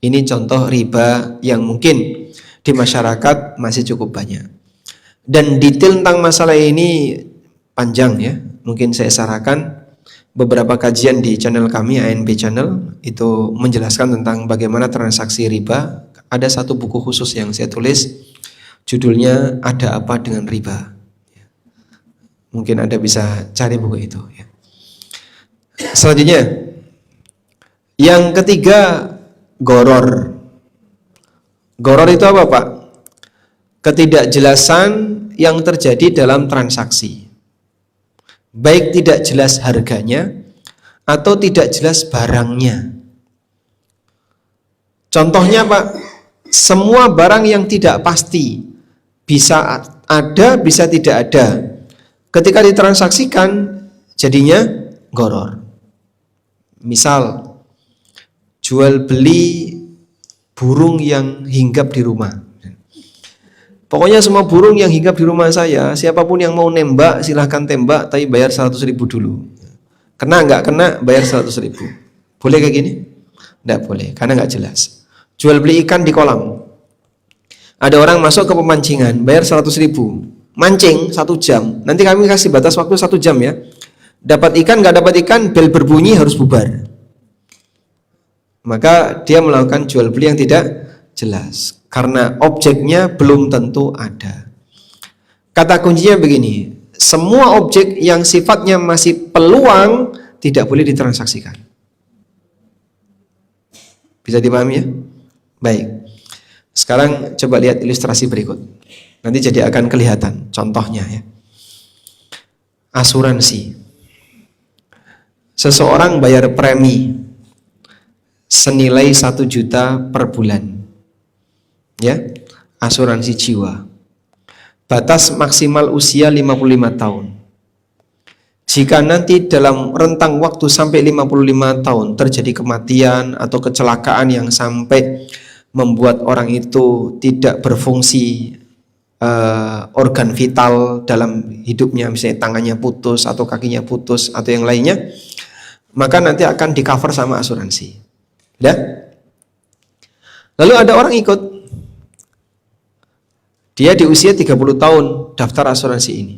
Ini contoh riba yang mungkin di masyarakat masih cukup banyak. Dan detail tentang masalah ini panjang ya. Mungkin saya sarankan beberapa kajian di channel kami, ANB Channel, itu menjelaskan tentang bagaimana transaksi riba. Ada satu buku khusus yang saya tulis, judulnya Ada Apa Dengan Riba. Mungkin Anda bisa cari buku itu ya. Selanjutnya, yang ketiga, goror. Goror itu apa, Pak? Ketidakjelasan yang terjadi dalam transaksi. Baik tidak jelas harganya atau tidak jelas barangnya. Contohnya, Pak, semua barang yang tidak pasti, bisa ada, bisa tidak ada. Ketika ditransaksikan jadinya goror. Misal jual beli burung yang hinggap di rumah. Pokoknya semua burung yang hinggap di rumah saya, siapapun yang mau nembak silahkan tembak, tapi bayar 100.000 dulu. Kena nggak kena bayar 100.000. Boleh kayak gini? Nggak boleh, karena nggak jelas. Jual beli ikan di kolam. Ada orang masuk ke pemancingan, bayar 100.000. Mancing 1 jam. Nanti kami kasih batas waktu 1 jam ya. Dapat ikan, nggak dapat ikan, bel berbunyi harus bubar. Maka dia melakukan jual beli yang tidak jelas. Karena objeknya belum tentu ada. Kata kuncinya begini, semua objek yang sifatnya masih peluang tidak boleh ditransaksikan. Bisa dipahami ya? Baik. Sekarang coba lihat ilustrasi berikut. Nanti jadi akan kelihatan contohnya ya. Asuransi. Seseorang bayar premi senilai 1 juta per bulan. Ya, asuransi jiwa. Batas maksimal usia 55 tahun. Jika nanti dalam rentang waktu sampai 55 tahun terjadi kematian atau kecelakaan yang sampai membuat orang itu tidak berfungsi organ vital dalam hidupnya, misalnya tangannya putus atau kakinya putus atau yang lainnya, maka nanti akan di cover sama asuransi. Ya? Lalu ada orang ikut, dia di usia 30 tahun daftar asuransi ini.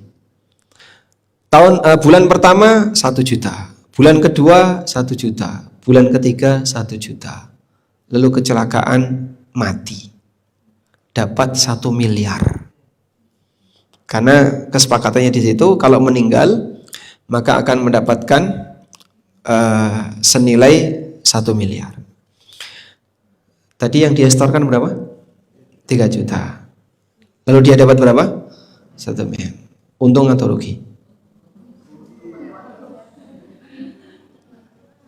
Bulan pertama 1 juta, bulan kedua 1 juta, bulan ketiga 1 juta. Lalu kecelakaan, mati, dapat 1 miliar. Karena kesepakatannya di situ kalau meninggal maka akan mendapatkan senilai 1 miliar. Tadi yang dia setorkan berapa? 3 juta. Lalu dia dapat berapa? 1 miliar. Untung atau rugi?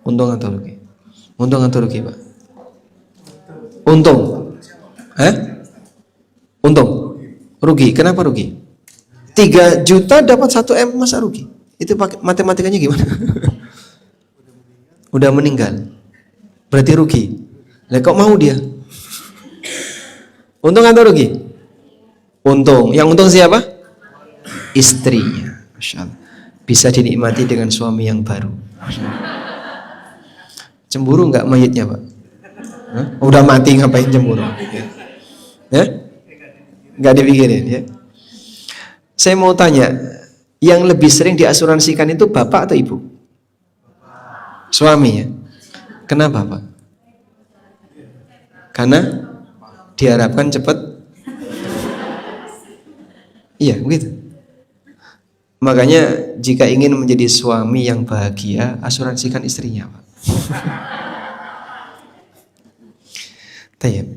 Untung atau rugi? Untung atau rugi, Pak? Untung. Untung. Rugi. Kenapa rugi? 3 juta dapat 1 M, masa rugi? Itu matematikanya gimana? Udah meninggal. Berarti rugi. Lah kok mau dia? Untung atau rugi? Untung. Yang untung siapa? Istrinya. Masya Allah. Bisa dinikmati dengan suami yang baru. Cemburu nggak mayitnya, Pak? Hah? Udah mati ngapain cemburu? Ya? Nggak dipikirin ya. Saya mau tanya, yang lebih sering diasuransikan itu bapak atau ibu? Suami ya. Kenapa, Pak? Karena diharapkan cepat. Iya, begitu. Makanya jika ingin menjadi suami yang bahagia, asuransikan istrinya, Pak.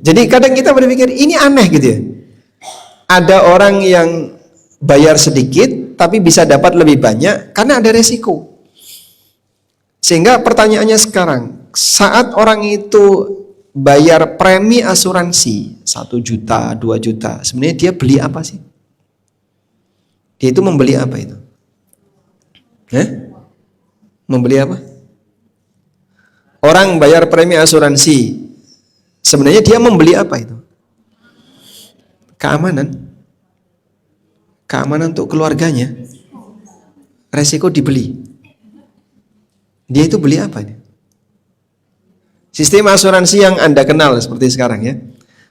Jadi kadang kita berpikir ini aneh gitu ya. Ada orang yang bayar sedikit tapi bisa dapat lebih banyak karena ada resiko. Sehingga pertanyaannya sekarang, saat orang itu bayar premi asuransi 1 juta, 2 juta, sebenarnya dia beli apa sih? Dia itu membeli apa itu? Eh? Membeli apa? Orang bayar premi asuransi. Sebenarnya dia membeli apa itu? Keamanan. Keamanan untuk keluarganya. Resiko dibeli. Dia itu beli apa? Sistem asuransi yang Anda kenal seperti sekarang ya.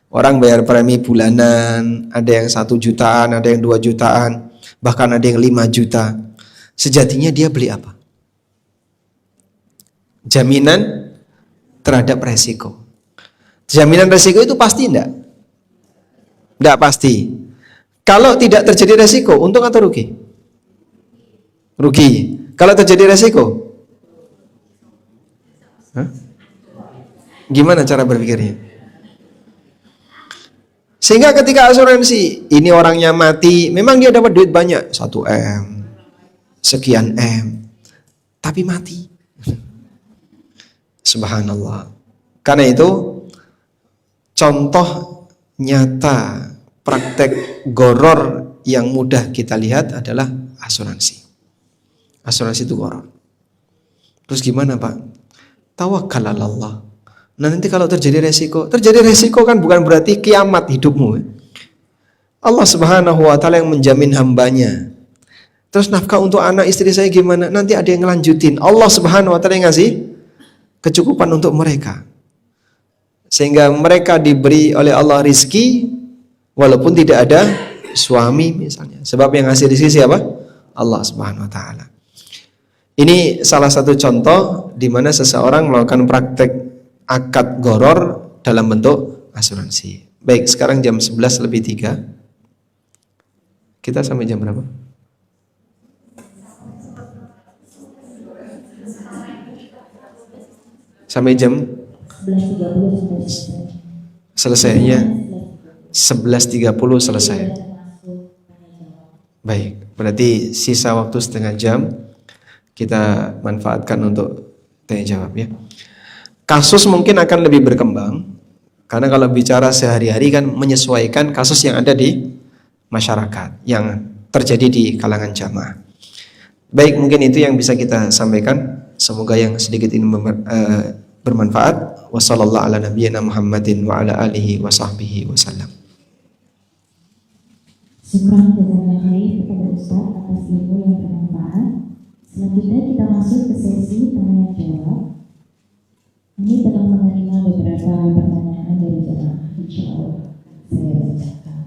Orang bayar premi bulanan, ada yang 1 jutaan, ada yang 2 jutaan, bahkan ada yang 5 juta. Sejatinya dia beli apa? Jaminan terhadap resiko. Jaminan resiko itu pasti enggak? Enggak pasti. Kalau tidak terjadi resiko, untung atau rugi? Rugi. Kalau terjadi resiko? Hah? Gimana cara berpikirnya? Sehingga ketika asuransi, ini orangnya mati, memang dia dapat duit banyak, 1 M, sekian M, tapi mati. Subhanallah. Karena itu, contoh nyata praktek goror yang mudah kita lihat adalah asuransi. Asuransi itu goror. Terus gimana Pak? Tawakkal 'ala Allah. Nah nanti kalau terjadi resiko kan bukan berarti kiamat hidupmu. Allah Subhanahu wa ta'ala yang menjamin hambanya. Terus nafkah untuk anak istri saya gimana? Nanti ada yang ngelanjutin. Allah Subhanahu wa ta'ala yang ngasih kecukupan untuk mereka. Sehingga mereka diberi oleh Allah rizki walaupun tidak ada suami misalnya. Sebab yang ngasih rizki siapa? Allah Subhanahu wa ta'ala. Ini salah satu contoh di mana seseorang melakukan praktek akad goror dalam bentuk asuransi. Baik, sekarang jam 11:03. Kita sampai jam berapa? Sampai jam 11.30 selesainya 11:30 selesai. Baik, berarti sisa waktu setengah jam kita manfaatkan untuk tanya jawab ya. Kasus mungkin akan lebih berkembang karena kalau bicara sehari-hari kan menyesuaikan kasus yang ada di masyarakat yang terjadi di kalangan jamaah. Baik, mungkin itu yang bisa kita sampaikan. Semoga yang sedikit ini bermanfaat. Wassallallahu ala nabiyyina Muhammadin wa ala alihi wa sahbihi wasallam. Syukran jazakallahu khair kepada Ustaz atas ilmu yang bermanfaat. Selanjutnya kita masuk ke sesi tanya jawab. Ini telah menerima beberapa pertanyaan dari jamaah. Insya Allah saya bacakan.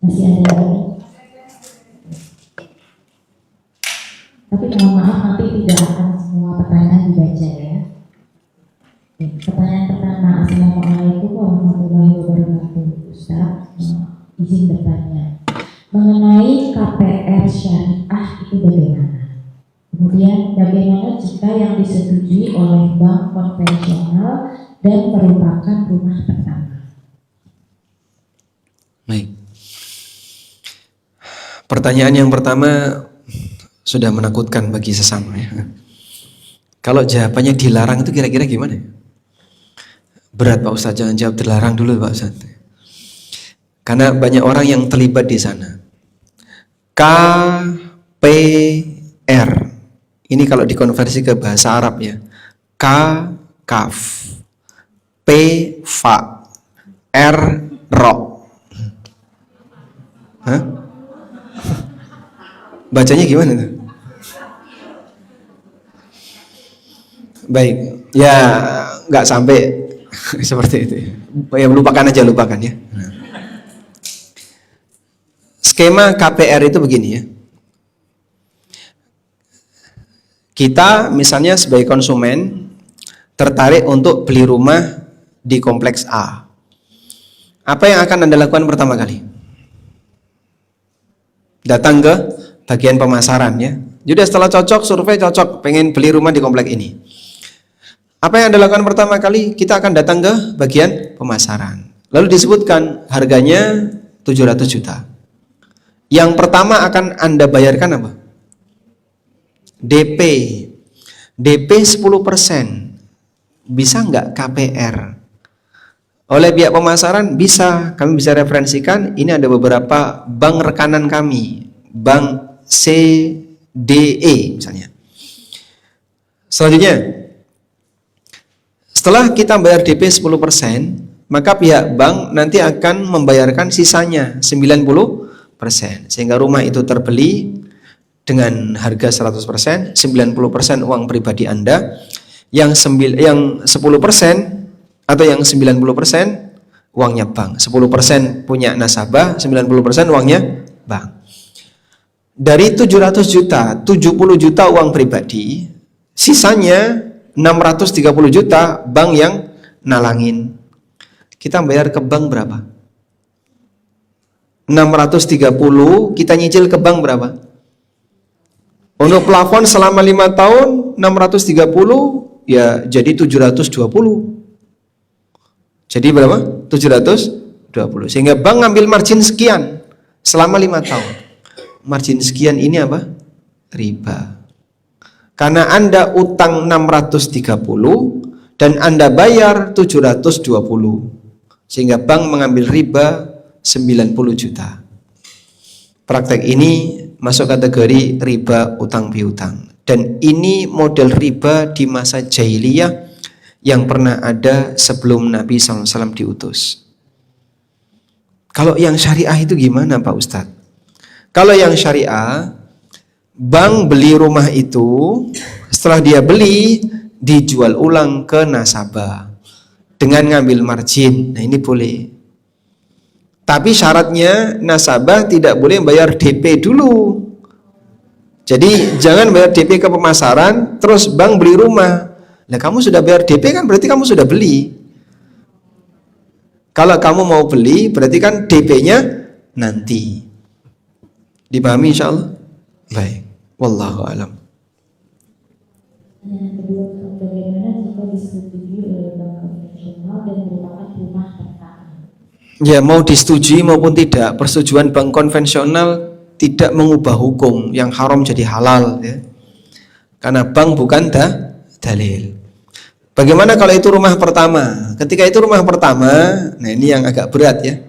Masih ada lagi? Tapi mohon maaf nanti tidak akan semua pertanyaan dibaca ya. Pertanyaan pertama, Assalamualaikum warahmatullahi wabarakatuh. Ustaz, izin bertanya mengenai KPR syariah itu bagaimana? Kemudian bagaimana jika yang disetujui oleh bank konvensional dan merupakan rumah pertama? Baik. Pertanyaan yang pertama sudah menakutkan bagi sesama ya. Kalau jawabannya dilarang itu kira-kira gimana? Berat Pak Ustaz, jangan jawab dilarang dulu Pak Ustaz. Karena banyak orang yang terlibat di sana. KPR. Ini kalau dikonversi ke bahasa Arab ya. K kaf. P fa. R ro. Hah? Bacanya gimana tuh? Baik, ya nggak sampai seperti itu. Ya lupakan aja, lupakan ya. Skema KPR itu begini ya. Kita misalnya sebagai konsumen tertarik untuk beli rumah di kompleks A. Apa yang akan Anda lakukan pertama kali? Datang ke bagian pemasaran ya. Jadi setelah cocok, survei cocok, pengen beli rumah di komplek ini. Apa yang Anda lakukan pertama kali? Kita akan datang ke bagian pemasaran. Lalu disebutkan harganya 700 juta. Yang pertama akan Anda bayarkan apa? DP 10%. Bisa nggak KPR? Oleh pihak pemasaran bisa, kami bisa referensikan. Ini ada beberapa bank rekanan kami, bank C, DE misalnya. Selanjutnya, setelah kita bayar DP 10%, maka pihak bank nanti akan membayarkan sisanya 90%. Sehingga rumah itu terbeli dengan harga 100%, 90% uang pribadi Anda, yang 10% atau yang 90% uangnya bank. 10% punya nasabah, 90% uangnya bank. Dari 700 juta, 70 juta uang pribadi, sisanya 630 juta bank yang nalangin. Kita bayar ke bank berapa? 630, kita nyicil ke bank berapa? Untuk plafon selama 5 tahun 630, ya jadi 720. Jadi berapa? 720. Sehingga bank ngambil margin sekian selama 5 tahun. Margin sekian ini apa? Riba. Karena Anda utang 630 dan Anda bayar 720. Sehingga bank mengambil riba 90 juta. Praktek ini masuk kategori riba utang piutang. Dan ini model riba di masa jahiliyah yang pernah ada sebelum Nabi SAW diutus. Kalau yang syariah itu gimana Pak Ustadz? Kalau yang syariah, bank beli rumah itu, setelah dia beli, dijual ulang ke nasabah dengan ngambil margin. Nah ini boleh. Tapi syaratnya nasabah tidak boleh bayar DP dulu. Jadi jangan bayar DP ke pemasaran, terus bank beli rumah. Nah kamu sudah bayar DP kan berarti kamu sudah beli. Kalau kamu mau beli berarti kan DP-nya nanti. Dipahami insya Allah? Baik. Wallahu alam. Yang kedua, bagaimana jika disetujui oleh bank konvensional dan merupakan rumah pertama? Ya mau disetujui maupun tidak, persetujuan bank konvensional tidak mengubah hukum yang haram jadi halal ya. Karena bank bukan dalil. Bagaimana kalau itu rumah pertama? Ketika itu rumah pertama, nah ini yang agak berat ya.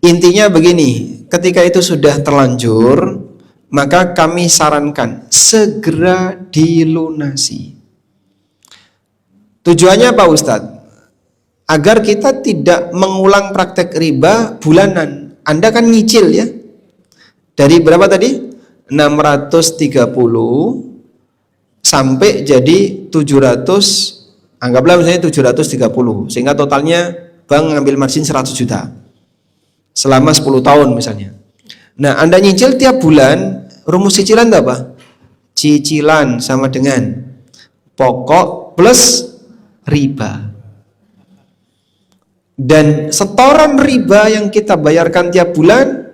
Intinya begini, ketika itu sudah terlanjur, maka kami sarankan segera dilunasi. Tujuannya apa Ustadz? Agar kita tidak mengulang praktek riba bulanan. Anda kan nyicil ya. Dari berapa tadi? 630 sampai jadi 700, anggaplah misalnya 730. Sehingga totalnya bank ngambil margin 100 juta. Selama 10 tahun misalnya. Nah, Anda nyicil tiap bulan, rumus cicilan itu apa? Cicilan sama dengan pokok plus riba. Dan setoran riba yang kita bayarkan tiap bulan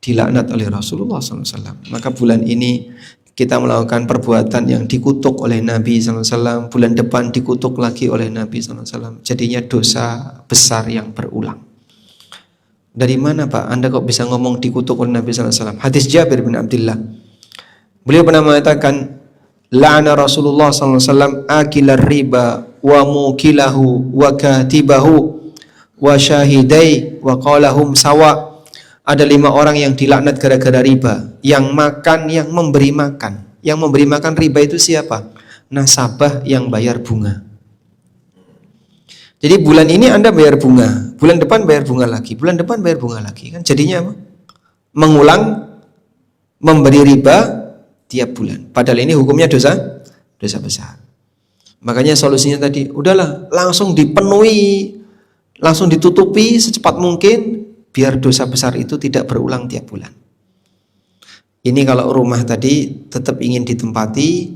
dilaknat oleh Rasulullah SAW. Maka bulan ini kita melakukan perbuatan yang dikutuk oleh Nabi SAW. Bulan depan dikutuk lagi oleh Nabi SAW. Jadinya dosa besar yang berulang. Dari mana Pak? Anda kok bisa ngomong dikutuk oleh Nabi SAW? Hadis Jabir bin Abdullah. Beliau pernah mengatakan, la'ana Rasulullah SAW akilar riba wa mukilahu wa katibahu wa syahidai wa qalahum sawa. Ada 5 orang yang dilaknat gara-gara riba. Yang makan, yang memberi makan. Yang memberi makan riba itu siapa? Nasabah yang bayar bunga. Jadi bulan ini Anda bayar bunga, bulan depan bayar bunga lagi, bulan depan bayar bunga lagi. Kan jadinya apa? Mengulang memberi riba tiap bulan. Padahal ini hukumnya dosa besar. Makanya solusinya tadi, udahlah langsung dipenuhi, langsung ditutupi secepat mungkin biar dosa besar itu tidak berulang tiap bulan. Ini kalau rumah tadi tetap ingin ditempati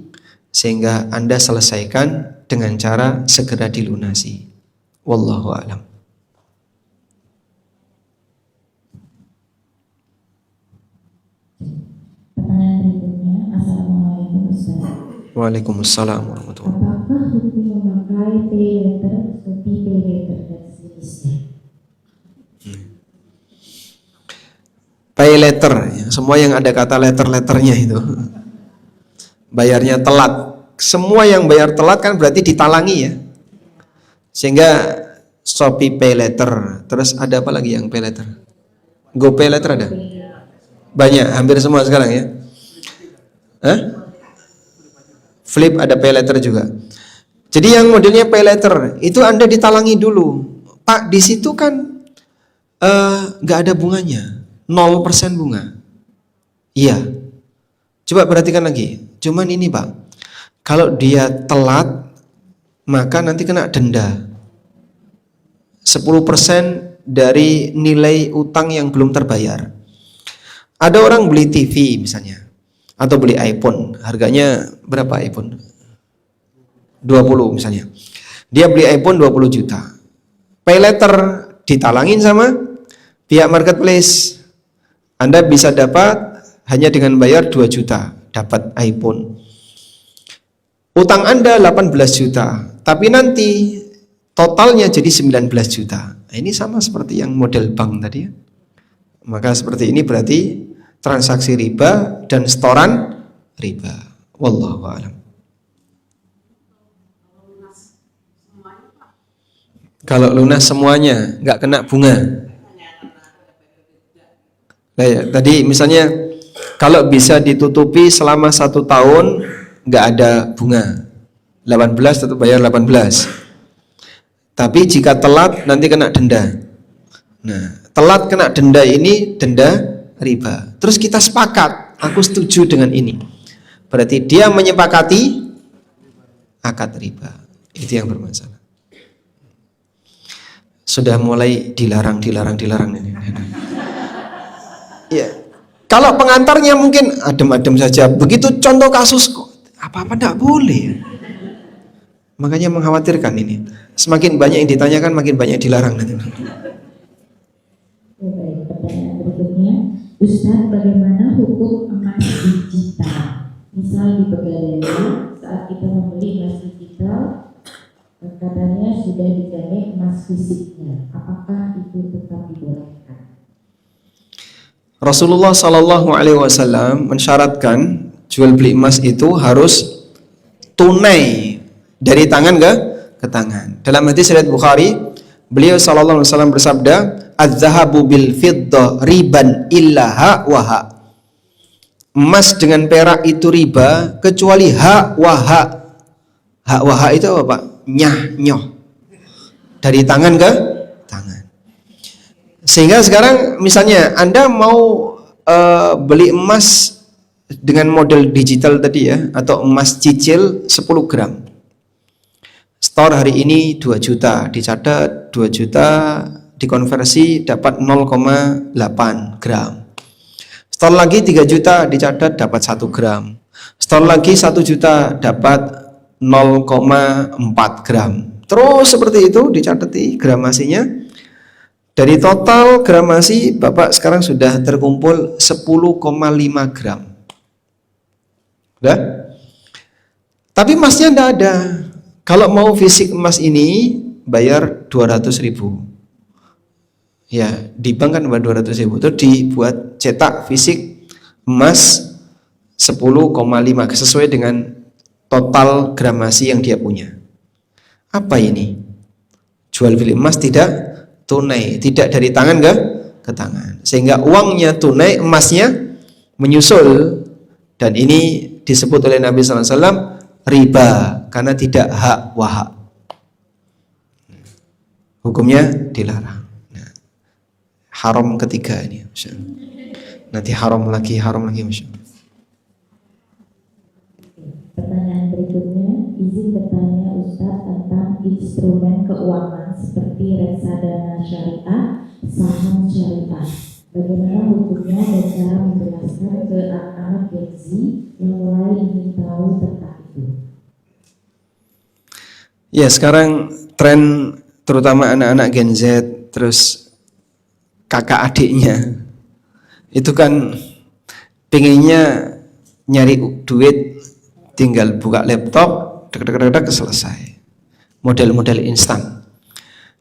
sehingga Anda selesaikan dengan cara segera dilunasi. Wallahu a'lam. Pertanyaan berikutnya, Assalamualaikum Ustaz. Waalaikumsalam warahmatullahi wabarakatuh. Apakah hukum memakai pay letter seperti pay letter dan sejenisnya? Pay letter, ya, semua yang ada kata letter-letternya itu. Bayarnya telat. Semua yang bayar telat kan berarti ditalangi ya. Sehingga Shopee pay letter. Terus ada apa lagi yang pay letter? GoPay letter ada? Banyak, hampir semua sekarang ya. Hah? Flip, ada pay later juga. Jadi yang modelnya pay later itu Anda ditalangi dulu. Pak, di situ kan nggak ada bunganya, 0% bunga. Iya. Coba perhatikan lagi. Cuman ini Pak, kalau dia telat maka nanti kena denda 10% dari nilai utang yang belum terbayar. Ada orang beli TV misalnya, atau beli iPhone, harganya berapa iPhone? 20 misalnya. Dia beli iPhone 20 juta. Pay later ditalangin sama pihak marketplace. Anda bisa dapat hanya dengan bayar 2 juta, dapat iPhone. Utang Anda 18 juta, tapi nanti totalnya jadi 19 juta. Nah, ini sama seperti yang model bank tadi ya. Maka seperti ini berarti transaksi riba dan setoran riba. Wallahu a'lam. Kalau lunas semuanya, nggak kena bunga. Nah, ya, tadi misalnya kalau bisa ditutupi selama 1 tahun nggak ada bunga, 18 tetap bayar 18. Tapi jika telat nanti kena denda. Nah, telat kena denda ini denda riba. Terus kita sepakat, aku setuju dengan ini. Berarti dia menyepakati akad riba. Itu yang bermasalah. Sudah mulai dilarang ini. Ya. Kalau pengantarnya mungkin adem-adem saja. Begitu contoh kasus kok apa-apa enggak boleh. Makanya mengkhawatirkan ini. Semakin banyak yang ditanyakan, makin banyak dilarang nanti. Baik, pertanyaan berikutnya, Ustaz, bagaimana hukum emas digital? Misal di Pegadaian, saat kita membeli emas digital, katanya sudah digandeng emas fisiknya. Apakah itu tetap dibolehkan? Rasulullah Shallallahu Alaihi Wasallam mensyaratkan jual beli emas itu harus tunai dari tangan ke tangan. Dalam hadis riwayat Bukhari, beliau sallallahu alaihi wasallam bersabda, "Az-zahabu bil fiddah riban illaha wa ha." Emas dengan perak itu riba kecuali ha wa ha. Ha wa ha itu apa, Pak? Nyah nyoh. Dari tangan ke tangan. Sehingga sekarang misalnya Anda mau beli emas dengan model digital tadi ya, atau emas cicil 10 gram. Store hari ini 2 juta, dicatat 2 juta, dikonversi dapat 0,8 gram. Store lagi 3 juta, dicatat dapat 1 gram. Store lagi 1 juta, dapat 0,4 gram. Terus seperti itu dicatati gramasinya. Dari total gramasi Bapak sekarang sudah terkumpul 10,5 gram. Udah? Tapi emasnya tidak ada. Kalau mau fisik emas ini bayar 200.000. Ya, di bank kan 200.000. Itu dibuat cetak fisik emas 10,5 sesuai dengan total gramasi yang dia punya. Apa ini? Jual beli emas tidak tunai, tidak dari tangan ke tangan. Sehingga uangnya tunai, emasnya menyusul, dan ini disebut oleh Nabi sallallahu alaihi wasallam riba karena tidak hak wahak. Hukumnya dilarang. Nah, haram ketiga ini. Nanti haram lagi Masya Allah. Pertanyaan berikutnya, izin bertanya Ustaz tentang instrumen keuangan seperti reksadana syariah, saham syariah. Bagaimana hukumnya dan cara menjelaskan ke anak-anak Gen Z yang mulai ingin tahu tentang itu? Ya, sekarang tren terutama anak-anak Gen Z, terus kakak adiknya itu kan pengennya nyari duit, tinggal buka laptop, dek selesai. Model-model instan.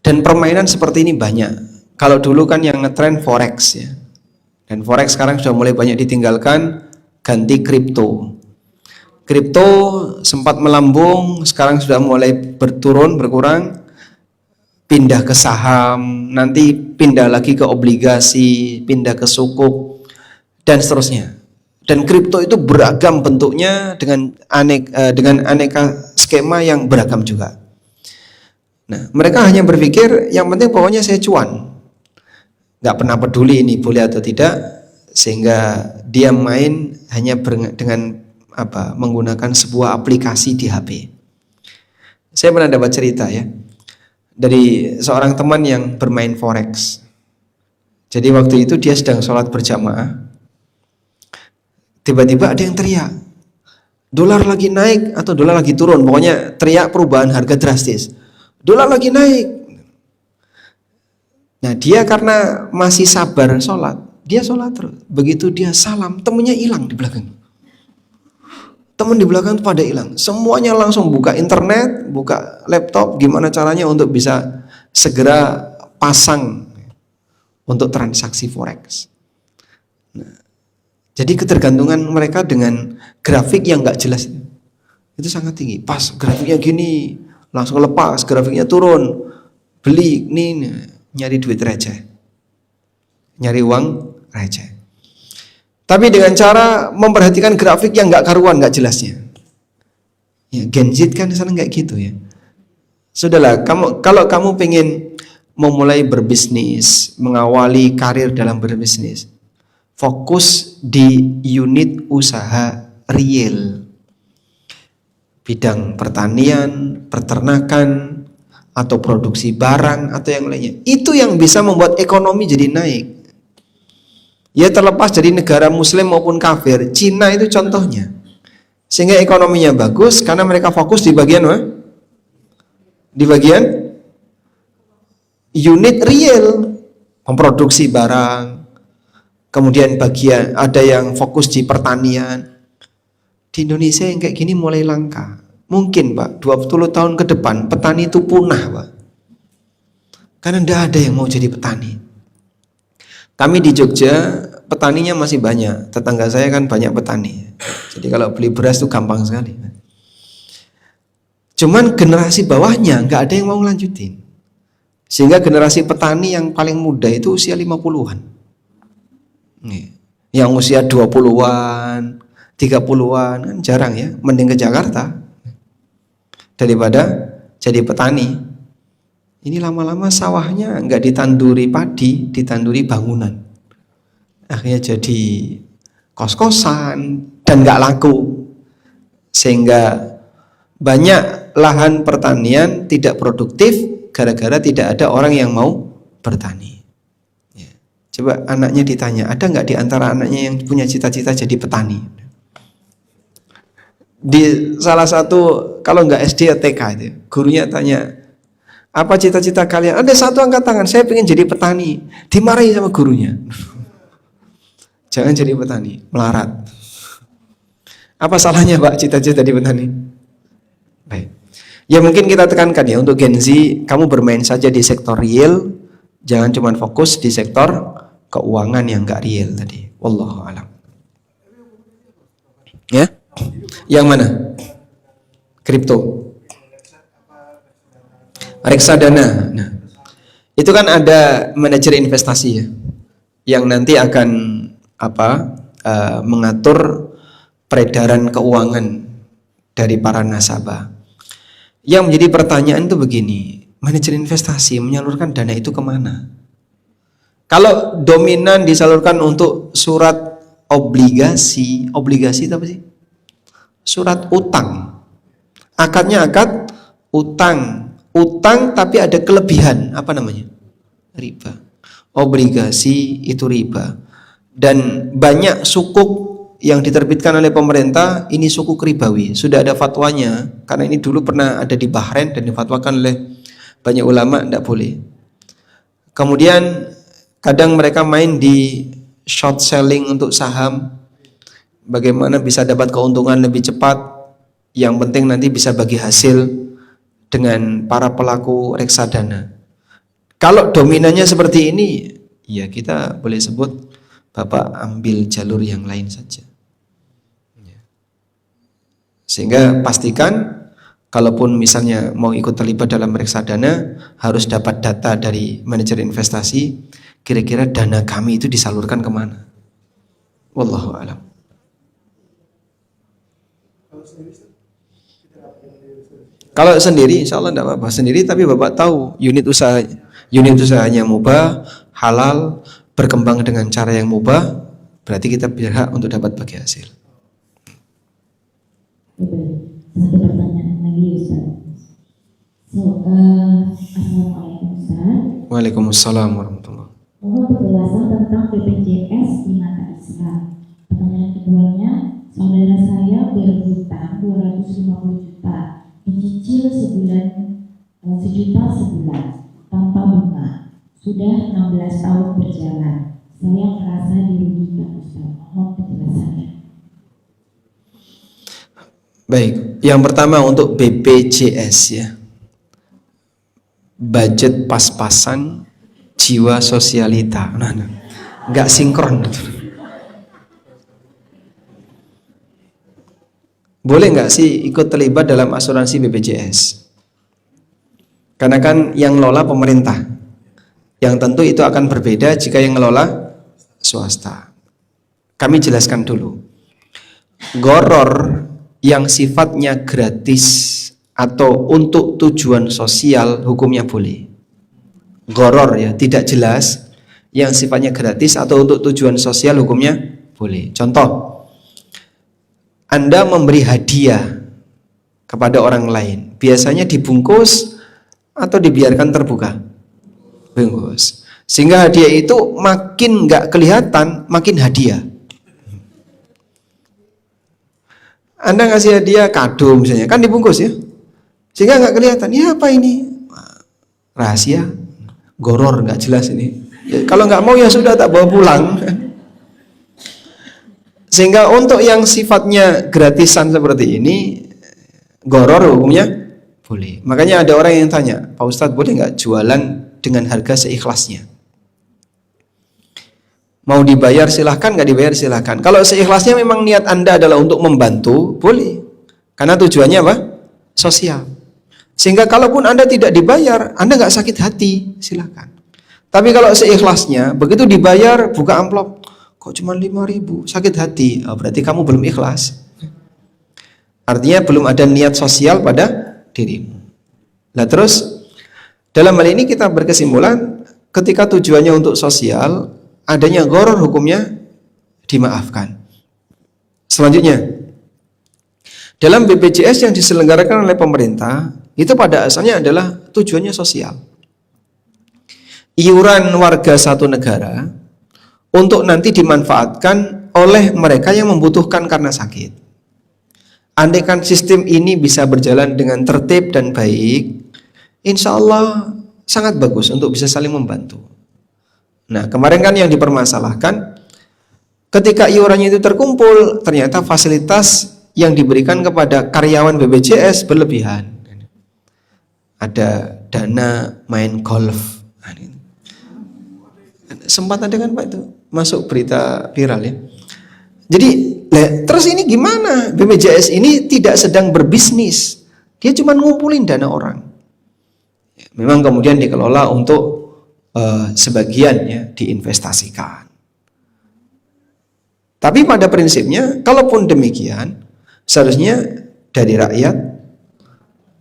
Dan permainan seperti ini banyak. Kalau dulu kan yang ngetren forex ya. Dan forex sekarang sudah mulai banyak ditinggalkan, ganti kripto. Kripto sempat melambung, sekarang sudah mulai berkurang, pindah ke saham, nanti pindah lagi ke obligasi, pindah ke sukuk, dan seterusnya. Dan kripto itu beragam bentuknya dengan aneka skema yang beragam juga. Nah, mereka hanya berpikir yang penting pokoknya saya cuan. Nggak pernah peduli ini boleh atau tidak, sehingga dia main hanya dengan menggunakan sebuah aplikasi di HP. Saya pernah dapat cerita ya dari seorang teman yang bermain forex. Jadi waktu itu dia sedang sholat berjamaah, tiba-tiba ada yang teriak, dolar lagi naik atau dolar lagi turun, pokoknya teriak perubahan harga drastis. Dolar lagi naik. Nah, dia karena masih sabar sholat, dia sholat terus. Begitu dia salam, temennya hilang di belakang. Temen di belakang pada hilang. Semuanya langsung buka internet, buka laptop, gimana caranya untuk bisa segera pasang untuk transaksi forex. Nah, jadi ketergantungan mereka dengan grafik yang nggak jelas itu sangat tinggi. Pas grafiknya gini, langsung lepas, grafiknya turun, beli, nih nyari duit receh, nyari uang receh. Tapi dengan cara memperhatikan grafik yang nggak karuan, nggak jelasnya. Ya, Gen Z kan sana nggak gitu ya. Sudahlah, kalau kamu pengen memulai berbisnis, mengawali karir dalam berbisnis, fokus di unit usaha real, bidang pertanian, peternakan, atau produksi barang atau yang lainnya. Itu yang bisa membuat ekonomi jadi naik. Ya, terlepas dari negara muslim maupun kafir, Cina itu contohnya. Sehingga ekonominya bagus karena mereka fokus di bagian apa? Di bagian unit real, memproduksi barang. Kemudian bagian ada yang fokus di pertanian. Di Indonesia yang kayak gini mulai langka. Mungkin Pak, 20 tahun ke depan petani itu punah Pak. Karena tidak ada yang mau jadi petani. Kami di Jogja petaninya masih banyak. Tetangga saya kan banyak petani. Jadi kalau beli beras itu gampang sekali. Cuman generasi bawahnya nggak ada yang mau ngelanjutin. Sehingga generasi petani yang paling muda itu usia 50-an. Yang usia 20-an, 30-an kan jarang ya, mending ke Jakarta daripada jadi petani. Ini lama-lama sawahnya nggak ditanduri padi, ditanduri bangunan. Akhirnya jadi kos-kosan dan nggak laku. Sehingga banyak lahan pertanian tidak produktif gara-gara tidak ada orang yang mau bertani. Ya. Coba anaknya ditanya, ada nggak di antara anaknya yang punya cita-cita jadi petani? Di salah satu, kalau nggak SD atau TK itu, gurunya tanya, apa cita-cita kalian? Ada satu angkat tangan, saya pengen jadi petani. Dimarahi sama gurunya. Jangan jadi petani, melarat. Apa salahnya Pak cita-cita jadi petani? Baik. Ya mungkin kita tekankan ya untuk Gen Z, kamu bermain saja di sektor real, jangan cuma fokus di sektor keuangan yang nggak real tadi. Wallahu a'lam. Ya? Yang mana? Kripto. Reksadana. Nah, itu kan ada manajer investasi ya, yang nanti akan mengatur peredaran keuangan dari para nasabah. Yang menjadi pertanyaan itu begini, manajer investasi menyalurkan dana itu kemana? Kalau dominan disalurkan untuk surat obligasi itu apa sih? Surat utang. Akadnya akad utang tapi ada kelebihan, apa namanya? Riba. Obligasi itu riba. Dan banyak sukuk yang diterbitkan oleh pemerintah ini sukuk ribawi. Sudah ada fatwanya, karena ini dulu pernah ada di Bahrain dan difatwakan oleh banyak ulama tidak boleh. Kemudian kadang mereka main di short selling untuk saham, bagaimana bisa dapat keuntungan lebih cepat, yang penting nanti bisa bagi hasil dengan para pelaku reksadana. Kalau dominannya seperti ini, ya kita boleh sebut Bapak ambil jalur yang lain saja. Sehingga pastikan kalaupun misalnya mau ikut terlibat dalam reksadana, harus dapat data dari manajer investasi, kira-kira dana kami itu disalurkan kemana. Wallahu a'lam. Kalau sendiri insya Allah tidak apa-apa. Sendiri tapi Bapak tahu unit usahanya mubah, halal, berkembang dengan cara yang mubah, berarti kita berhak untuk dapat bagi hasil. Satu pertanyaan lagi Ustaz. Assalamualaikum Ustaz. Waalaikumsalam warahmatullahi. Mohon penjelasan tentang BPJS di mata Islam. Pertanyaan keduanya, saudara saya berhutang 250 juta, mencicil sejuta sebulan tanpa bunga. Sudah 16 tahun berjalan. Saya merasa dirugikan Ustaz. Mohon penjelasannya. Baik, yang pertama untuk BPJS ya. Budget pas-pasan jiwa sosialita. Nah, nggak sinkron. Boleh nggak sih ikut terlibat dalam asuransi BPJS? Karena kan yang ngelola pemerintah. Yang tentu itu akan berbeda jika yang ngelola swasta. Kami jelaskan dulu. Gharar yang sifatnya gratis atau untuk tujuan sosial hukumnya boleh. Gharar ya, tidak jelas, yang sifatnya gratis atau untuk tujuan sosial hukumnya boleh. Contoh, Anda memberi hadiah kepada orang lain, biasanya dibungkus atau dibiarkan terbuka? Bungkus. Sehingga hadiah itu makin nggak kelihatan, makin hadiah. Anda ngasih hadiah kado misalnya, kan dibungkus ya, sehingga nggak kelihatan. Ya apa ini? Rahasia, gharar, nggak jelas ini. Ya, kalau nggak mau ya sudah, tak bawa pulang. Sehingga untuk yang sifatnya gratisan seperti ini, gharar hukumnya boleh. Makanya ada orang yang tanya, Pak Ustadz boleh nggak jualan dengan harga seikhlasnya? Mau dibayar silahkan, nggak dibayar silahkan. Kalau seikhlasnya memang niat Anda adalah untuk membantu, boleh. Karena tujuannya apa? Sosial. Sehingga kalaupun Anda tidak dibayar, Anda nggak sakit hati, silahkan. Tapi kalau seikhlasnya, begitu dibayar, buka amplop, kok cuma 5.000, sakit hati, oh, berarti kamu belum ikhlas. Artinya belum ada niat sosial pada dirimu. Nah terus, dalam hal ini kita berkesimpulan, ketika tujuannya untuk sosial, adanya gharar hukumnya dimaafkan. Selanjutnya, dalam BPJS yang diselenggarakan oleh pemerintah, itu pada asalnya adalah tujuannya sosial. Iuran warga satu negara untuk nanti dimanfaatkan oleh mereka yang membutuhkan karena sakit. Andaikan sistem ini bisa berjalan dengan tertib dan baik, insya Allah sangat bagus untuk bisa saling membantu. Nah, kemarin kan yang dipermasalahkan, ketika iurannya itu terkumpul, ternyata fasilitas yang diberikan kepada karyawan BPJS berlebihan. Ada dana main golf. Sempat ada kan Pak itu, masuk berita viral ya. Jadi, terus ini gimana? BPJS ini tidak sedang berbisnis. Dia cuma ngumpulin dana orang. Memang kemudian dikelola untuk sebagian ya diinvestasikan. Tapi pada prinsipnya, kalaupun demikian, seharusnya dari rakyat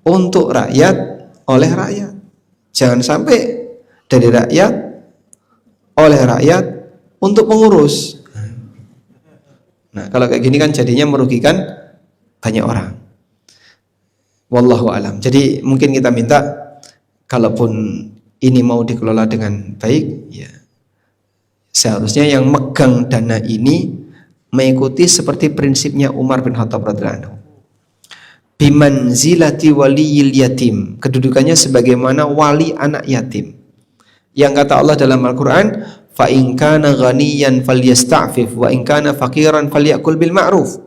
untuk rakyat oleh rakyat. Jangan sampai dari rakyat oleh rakyat untuk pengurus. Nah, kalau kayak gini kan jadinya merugikan banyak orang. Wallahu alam. Jadi mungkin kita minta, kalaupun ini mau dikelola dengan baik, ya seharusnya yang megang dana ini mengikuti seperti prinsipnya Umar bin Khattab radhiyallahu anhu. Bimanzilati waliyil yatim, kedudukannya sebagaimana wali anak yatim. Yang kata Allah dalam Al-Quran, fa in kana ghaniyan falyasta'fif wa in kana faqiran falyakul bil ma'ruf.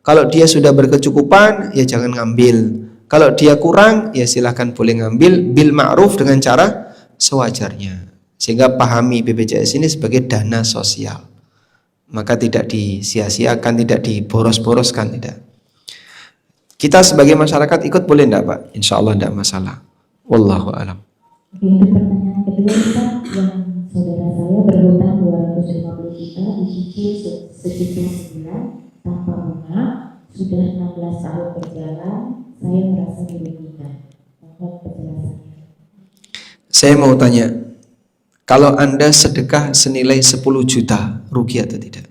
Kalau dia sudah berkecukupan, ya jangan ngambil. Kalau dia kurang, ya silahkan boleh ngambil bil ma'ruf dengan cara sewajarnya. Sehingga pahami BPJS ini sebagai dana sosial. Maka tidak disia-siakan, tidak diboros-boroskan, tidak. Kita sebagai masyarakat ikut boleh enggak Pak? Insya Allah enggak masalah. Wallahu alam. Untuk pertanyaan kedua Ustaz, yang saudara saya berhutang 250 juta dicicil sejuta sebulan tanpa bunga, sudah 16 tahun berjalan, saya merasa dirugikan. Mohon penjelasannya. Saya mau tanya, kalau Anda sedekah senilai 10 juta, rugi atau tidak?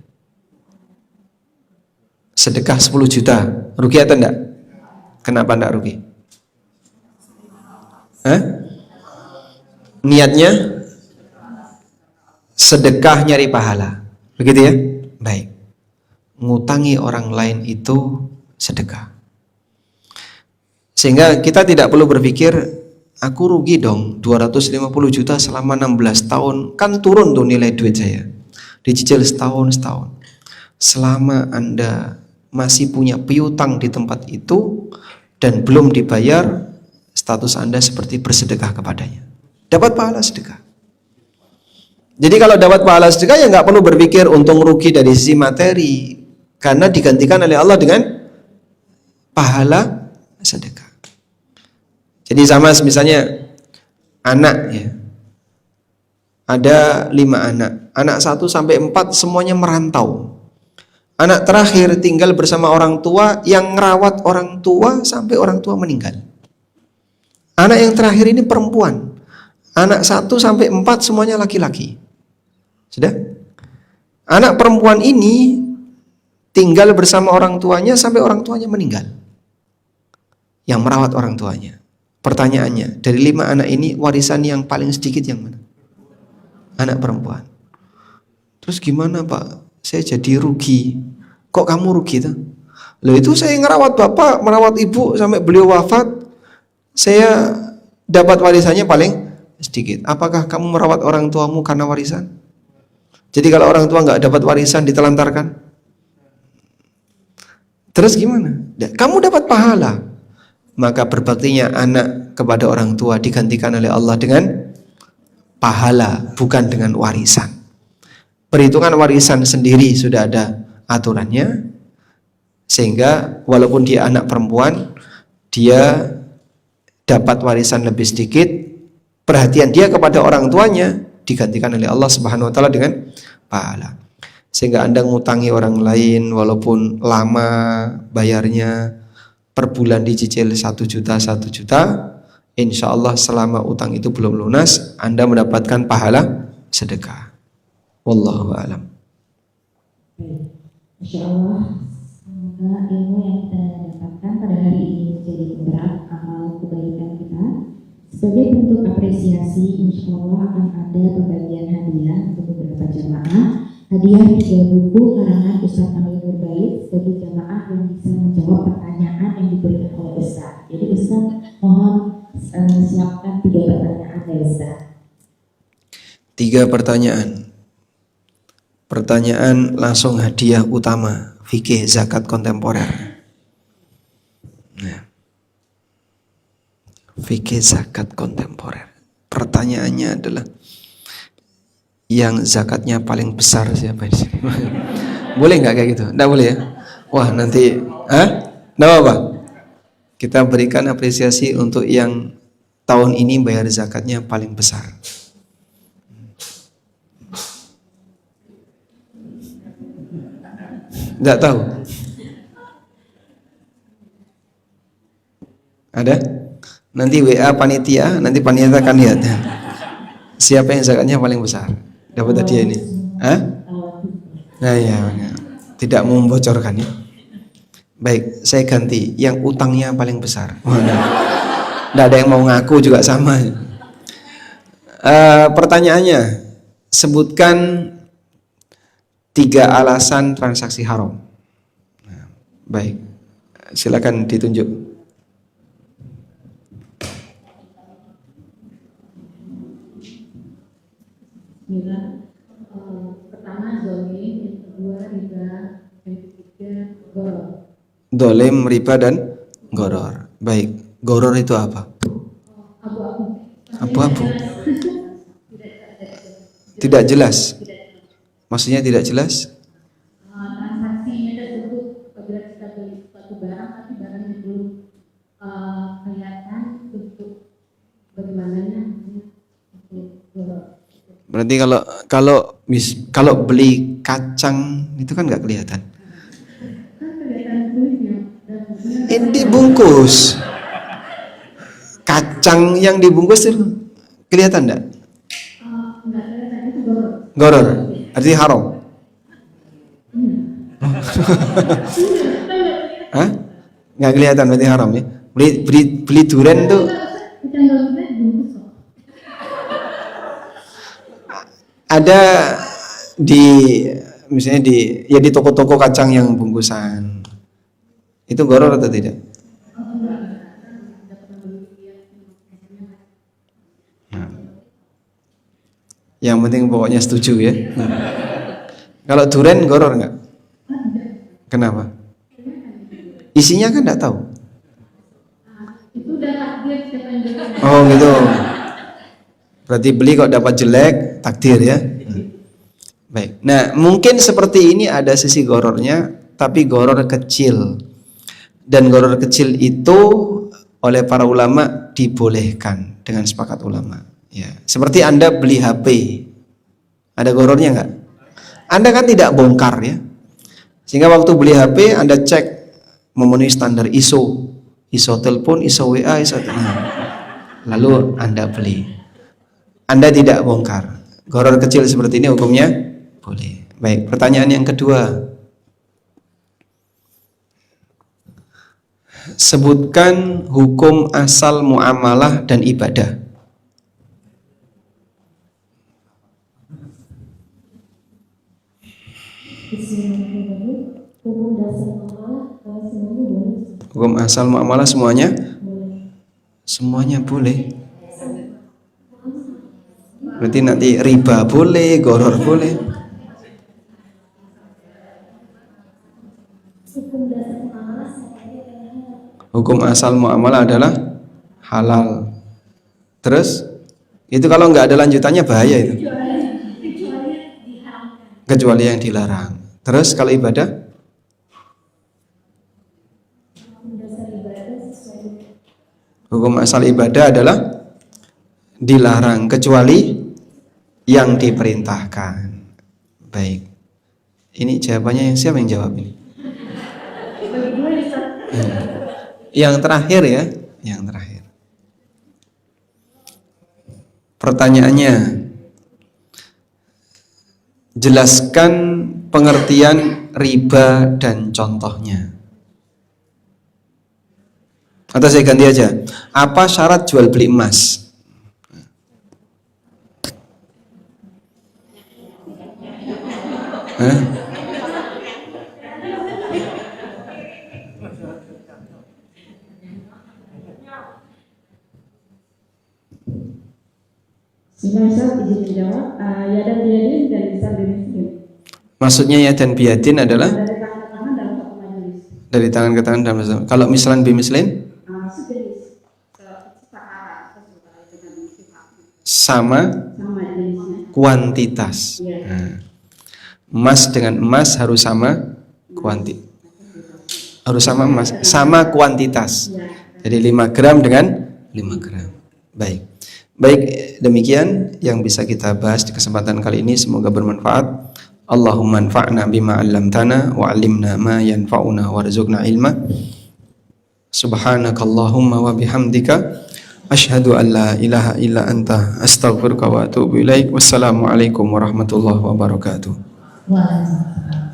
Sedekah 10 juta, rugi atau enggak? Kenapa enggak rugi? Hah? Niatnya sedekah nyari pahala, begitu ya? Baik. Ngutangi orang lain itu sedekah. Sehingga kita tidak perlu berpikir, aku rugi dong 250 juta selama 16 tahun, kan turun tuh nilai duit saya. Dicicil setahun. Selama Anda masih punya piutang di tempat itu dan belum dibayar, status Anda seperti bersedekah kepadanya. Dapat pahala sedekah. Jadi kalau dapat pahala sedekah ya nggak perlu berpikir untung rugi dari sisi materi, karena digantikan oleh Allah dengan pahala sedekah. Jadi sama misalnya anak ya, ada 5 anak, anak 1 sampai 4 semuanya merantau. Anak terakhir tinggal bersama orang tua yang ngerawat orang tua sampai orang tua meninggal. Anak yang terakhir ini perempuan. Anak 1 sampai 4 semuanya laki-laki. Sudah? Anak perempuan ini tinggal bersama orang tuanya sampai orang tuanya meninggal. Yang merawat orang tuanya. Pertanyaannya, dari 5 anak ini warisan yang paling sedikit yang mana? Anak perempuan. Terus gimana Pak? Saya jadi rugi. Kok kamu rugi tuh? Loh itu saya ngerawat bapak, merawat ibu sampai beliau wafat. Saya dapat warisannya paling sedikit. Apakah kamu merawat orang tuamu karena warisan? Jadi kalau orang tua nggak dapat warisan ditelantarkan, terus gimana? Kamu dapat pahala. Maka berbaktinya anak kepada orang tua digantikan oleh Allah dengan pahala, bukan dengan warisan. Perhitungan warisan sendiri sudah ada aturannya, sehingga walaupun dia anak perempuan, dia dapat warisan lebih sedikit. Perhatian dia kepada orang tuanya digantikan oleh Allah Subhanahu wa taala dengan pahala. Sehingga Anda ngutangi orang lain walaupun lama bayarnya, per bulan dicicil 1 juta, insya Allah selama utang itu belum lunas, Anda mendapatkan pahala sedekah. Wallahu a'lam. Insya Allah, semoga ilmu yang kita dapatkan pada hari ini menjadi penggerak amal kebaikan kita. Sebagai bentuk apresiasi, insya Allah akan ada pembagian hadiah untuk beberapa jamaah. Hadiah 3 buku karangan Ustaz Amin Nurbaid sebagai jamaah yang bisa menjawab pertanyaan yang diberikan oleh Ustaz. Jadi Ustaz mohon siapkan 3 pertanyaan ya Ustaz. 3 pertanyaan. Pertanyaan langsung hadiah utama, fikih zakat kontemporer. Nah, fikih zakat kontemporer. Pertanyaannya adalah, yang zakatnya paling besar siapa di sini? Boleh nggak kayak gitu? Nggak boleh ya? Wah nanti, nggak apa-apa. Kita berikan apresiasi untuk yang tahun ini bayar zakatnya paling besar. Nggak tahu? Ada? Nanti WA panitia, nanti panitia akan lihat siapa yang zakatnya paling besar. Dapat hadiah ini. Nah ya, tidak mau membocorkan ya. Baik, saya ganti yang utangnya paling besar. Nggak ada yang mau ngaku juga sama. Pertanyaannya, sebutkan 3 alasan transaksi haram. Nah, baik, silakan ditunjuk. Pertama zolim, yang kedua riba, yang ketiga goror. Dolim, riba dan goror. Baik, goror itu apa? Abu-abu. Tidak jelas. Maksudnya tidak jelas? Transaksinya tersebut apabila kita beli suatu barang tapi barangnya belum kelihatan untuk bagaimananya Berarti kalau beli kacang itu kan nggak kelihatan. Ini dibungkus. Kacang yang dibungkus itu kelihatan enggak? Enggak kelihatan, itu goror. Goror. Artinya haram. Hah? Nggak kelihatan berarti haram ya. Beli durian tuh Kita nggak boleh bungkus kok. ada di misalnya di toko-toko kacang yang bungkusan. Itu goror atau tidak? Nah. Yang penting pokoknya setuju ya. Nah. Kalau durian goror nggak? Kenapa? Isinya kan nggak tahu. Itu udah takdir siapa yang beli. Oh gitu. Berarti beli kok dapat jelek, takdir ya. Baik. Nah, mungkin seperti ini ada sisi gorornya, tapi goror kecil. Dan goror kecil itu oleh para ulama dibolehkan dengan sepakat ulama. Ya, seperti Anda beli HP, ada gorornya nggak? Anda kan tidak bongkar ya, sehingga waktu beli HP Anda cek memenuhi standar ISO telepon, ISO WA, ISO lalu Anda beli. Anda tidak bongkar. Goror kecil seperti ini hukumnya boleh. Baik, pertanyaan yang kedua. Sebutkan hukum asal muamalah dan ibadah. Hukum asal muamalah semuanya? Semuanya boleh. Berarti nanti riba boleh, goror boleh. Hukum asal muamalah adalah halal. Terus itu kalau nggak ada lanjutannya bahaya itu. Kecuali yang dilarang. Terus kalau ibadah? Hukum asal ibadah adalah dilarang kecuali yang diperintahkan. Baik. Ini jawabannya siapa yang jawab ini? Yang terakhir ya, yang terakhir. Pertanyaannya, jelaskan pengertian riba dan contohnya. Atau saya ganti aja. Apa syarat jual beli emas? Hah? Saya izin menjawab. Ya dan biadin dari besar bimiskin. Maksudnya ya dan biadin adalah Dari tangan ke tangan dalam satu majelis. dari tangan ke tangan dalam satu. Kalau mislan bimislin Sejenis. Setara. sama Sama jenisnya. kuantitas. Iya. Nah, emas dengan emas harus sama harus sama emas, sama kuantitas. Jadi 5 gram dengan 5 gram. Baik. Baik, demikian yang bisa kita bahas di kesempatan kali ini, semoga bermanfaat. Allahumma anfa'na bima 'allamtana wa 'allimna ma yanfa'una warzuqna ilma. Subhanakallahumma wa bihamdika asyhadu an la ilaha illa anta astaghfiruka wa atubu ilaik. Wassalamualaikum warahmatullahi wabarakatuh. Waalaikumsalam.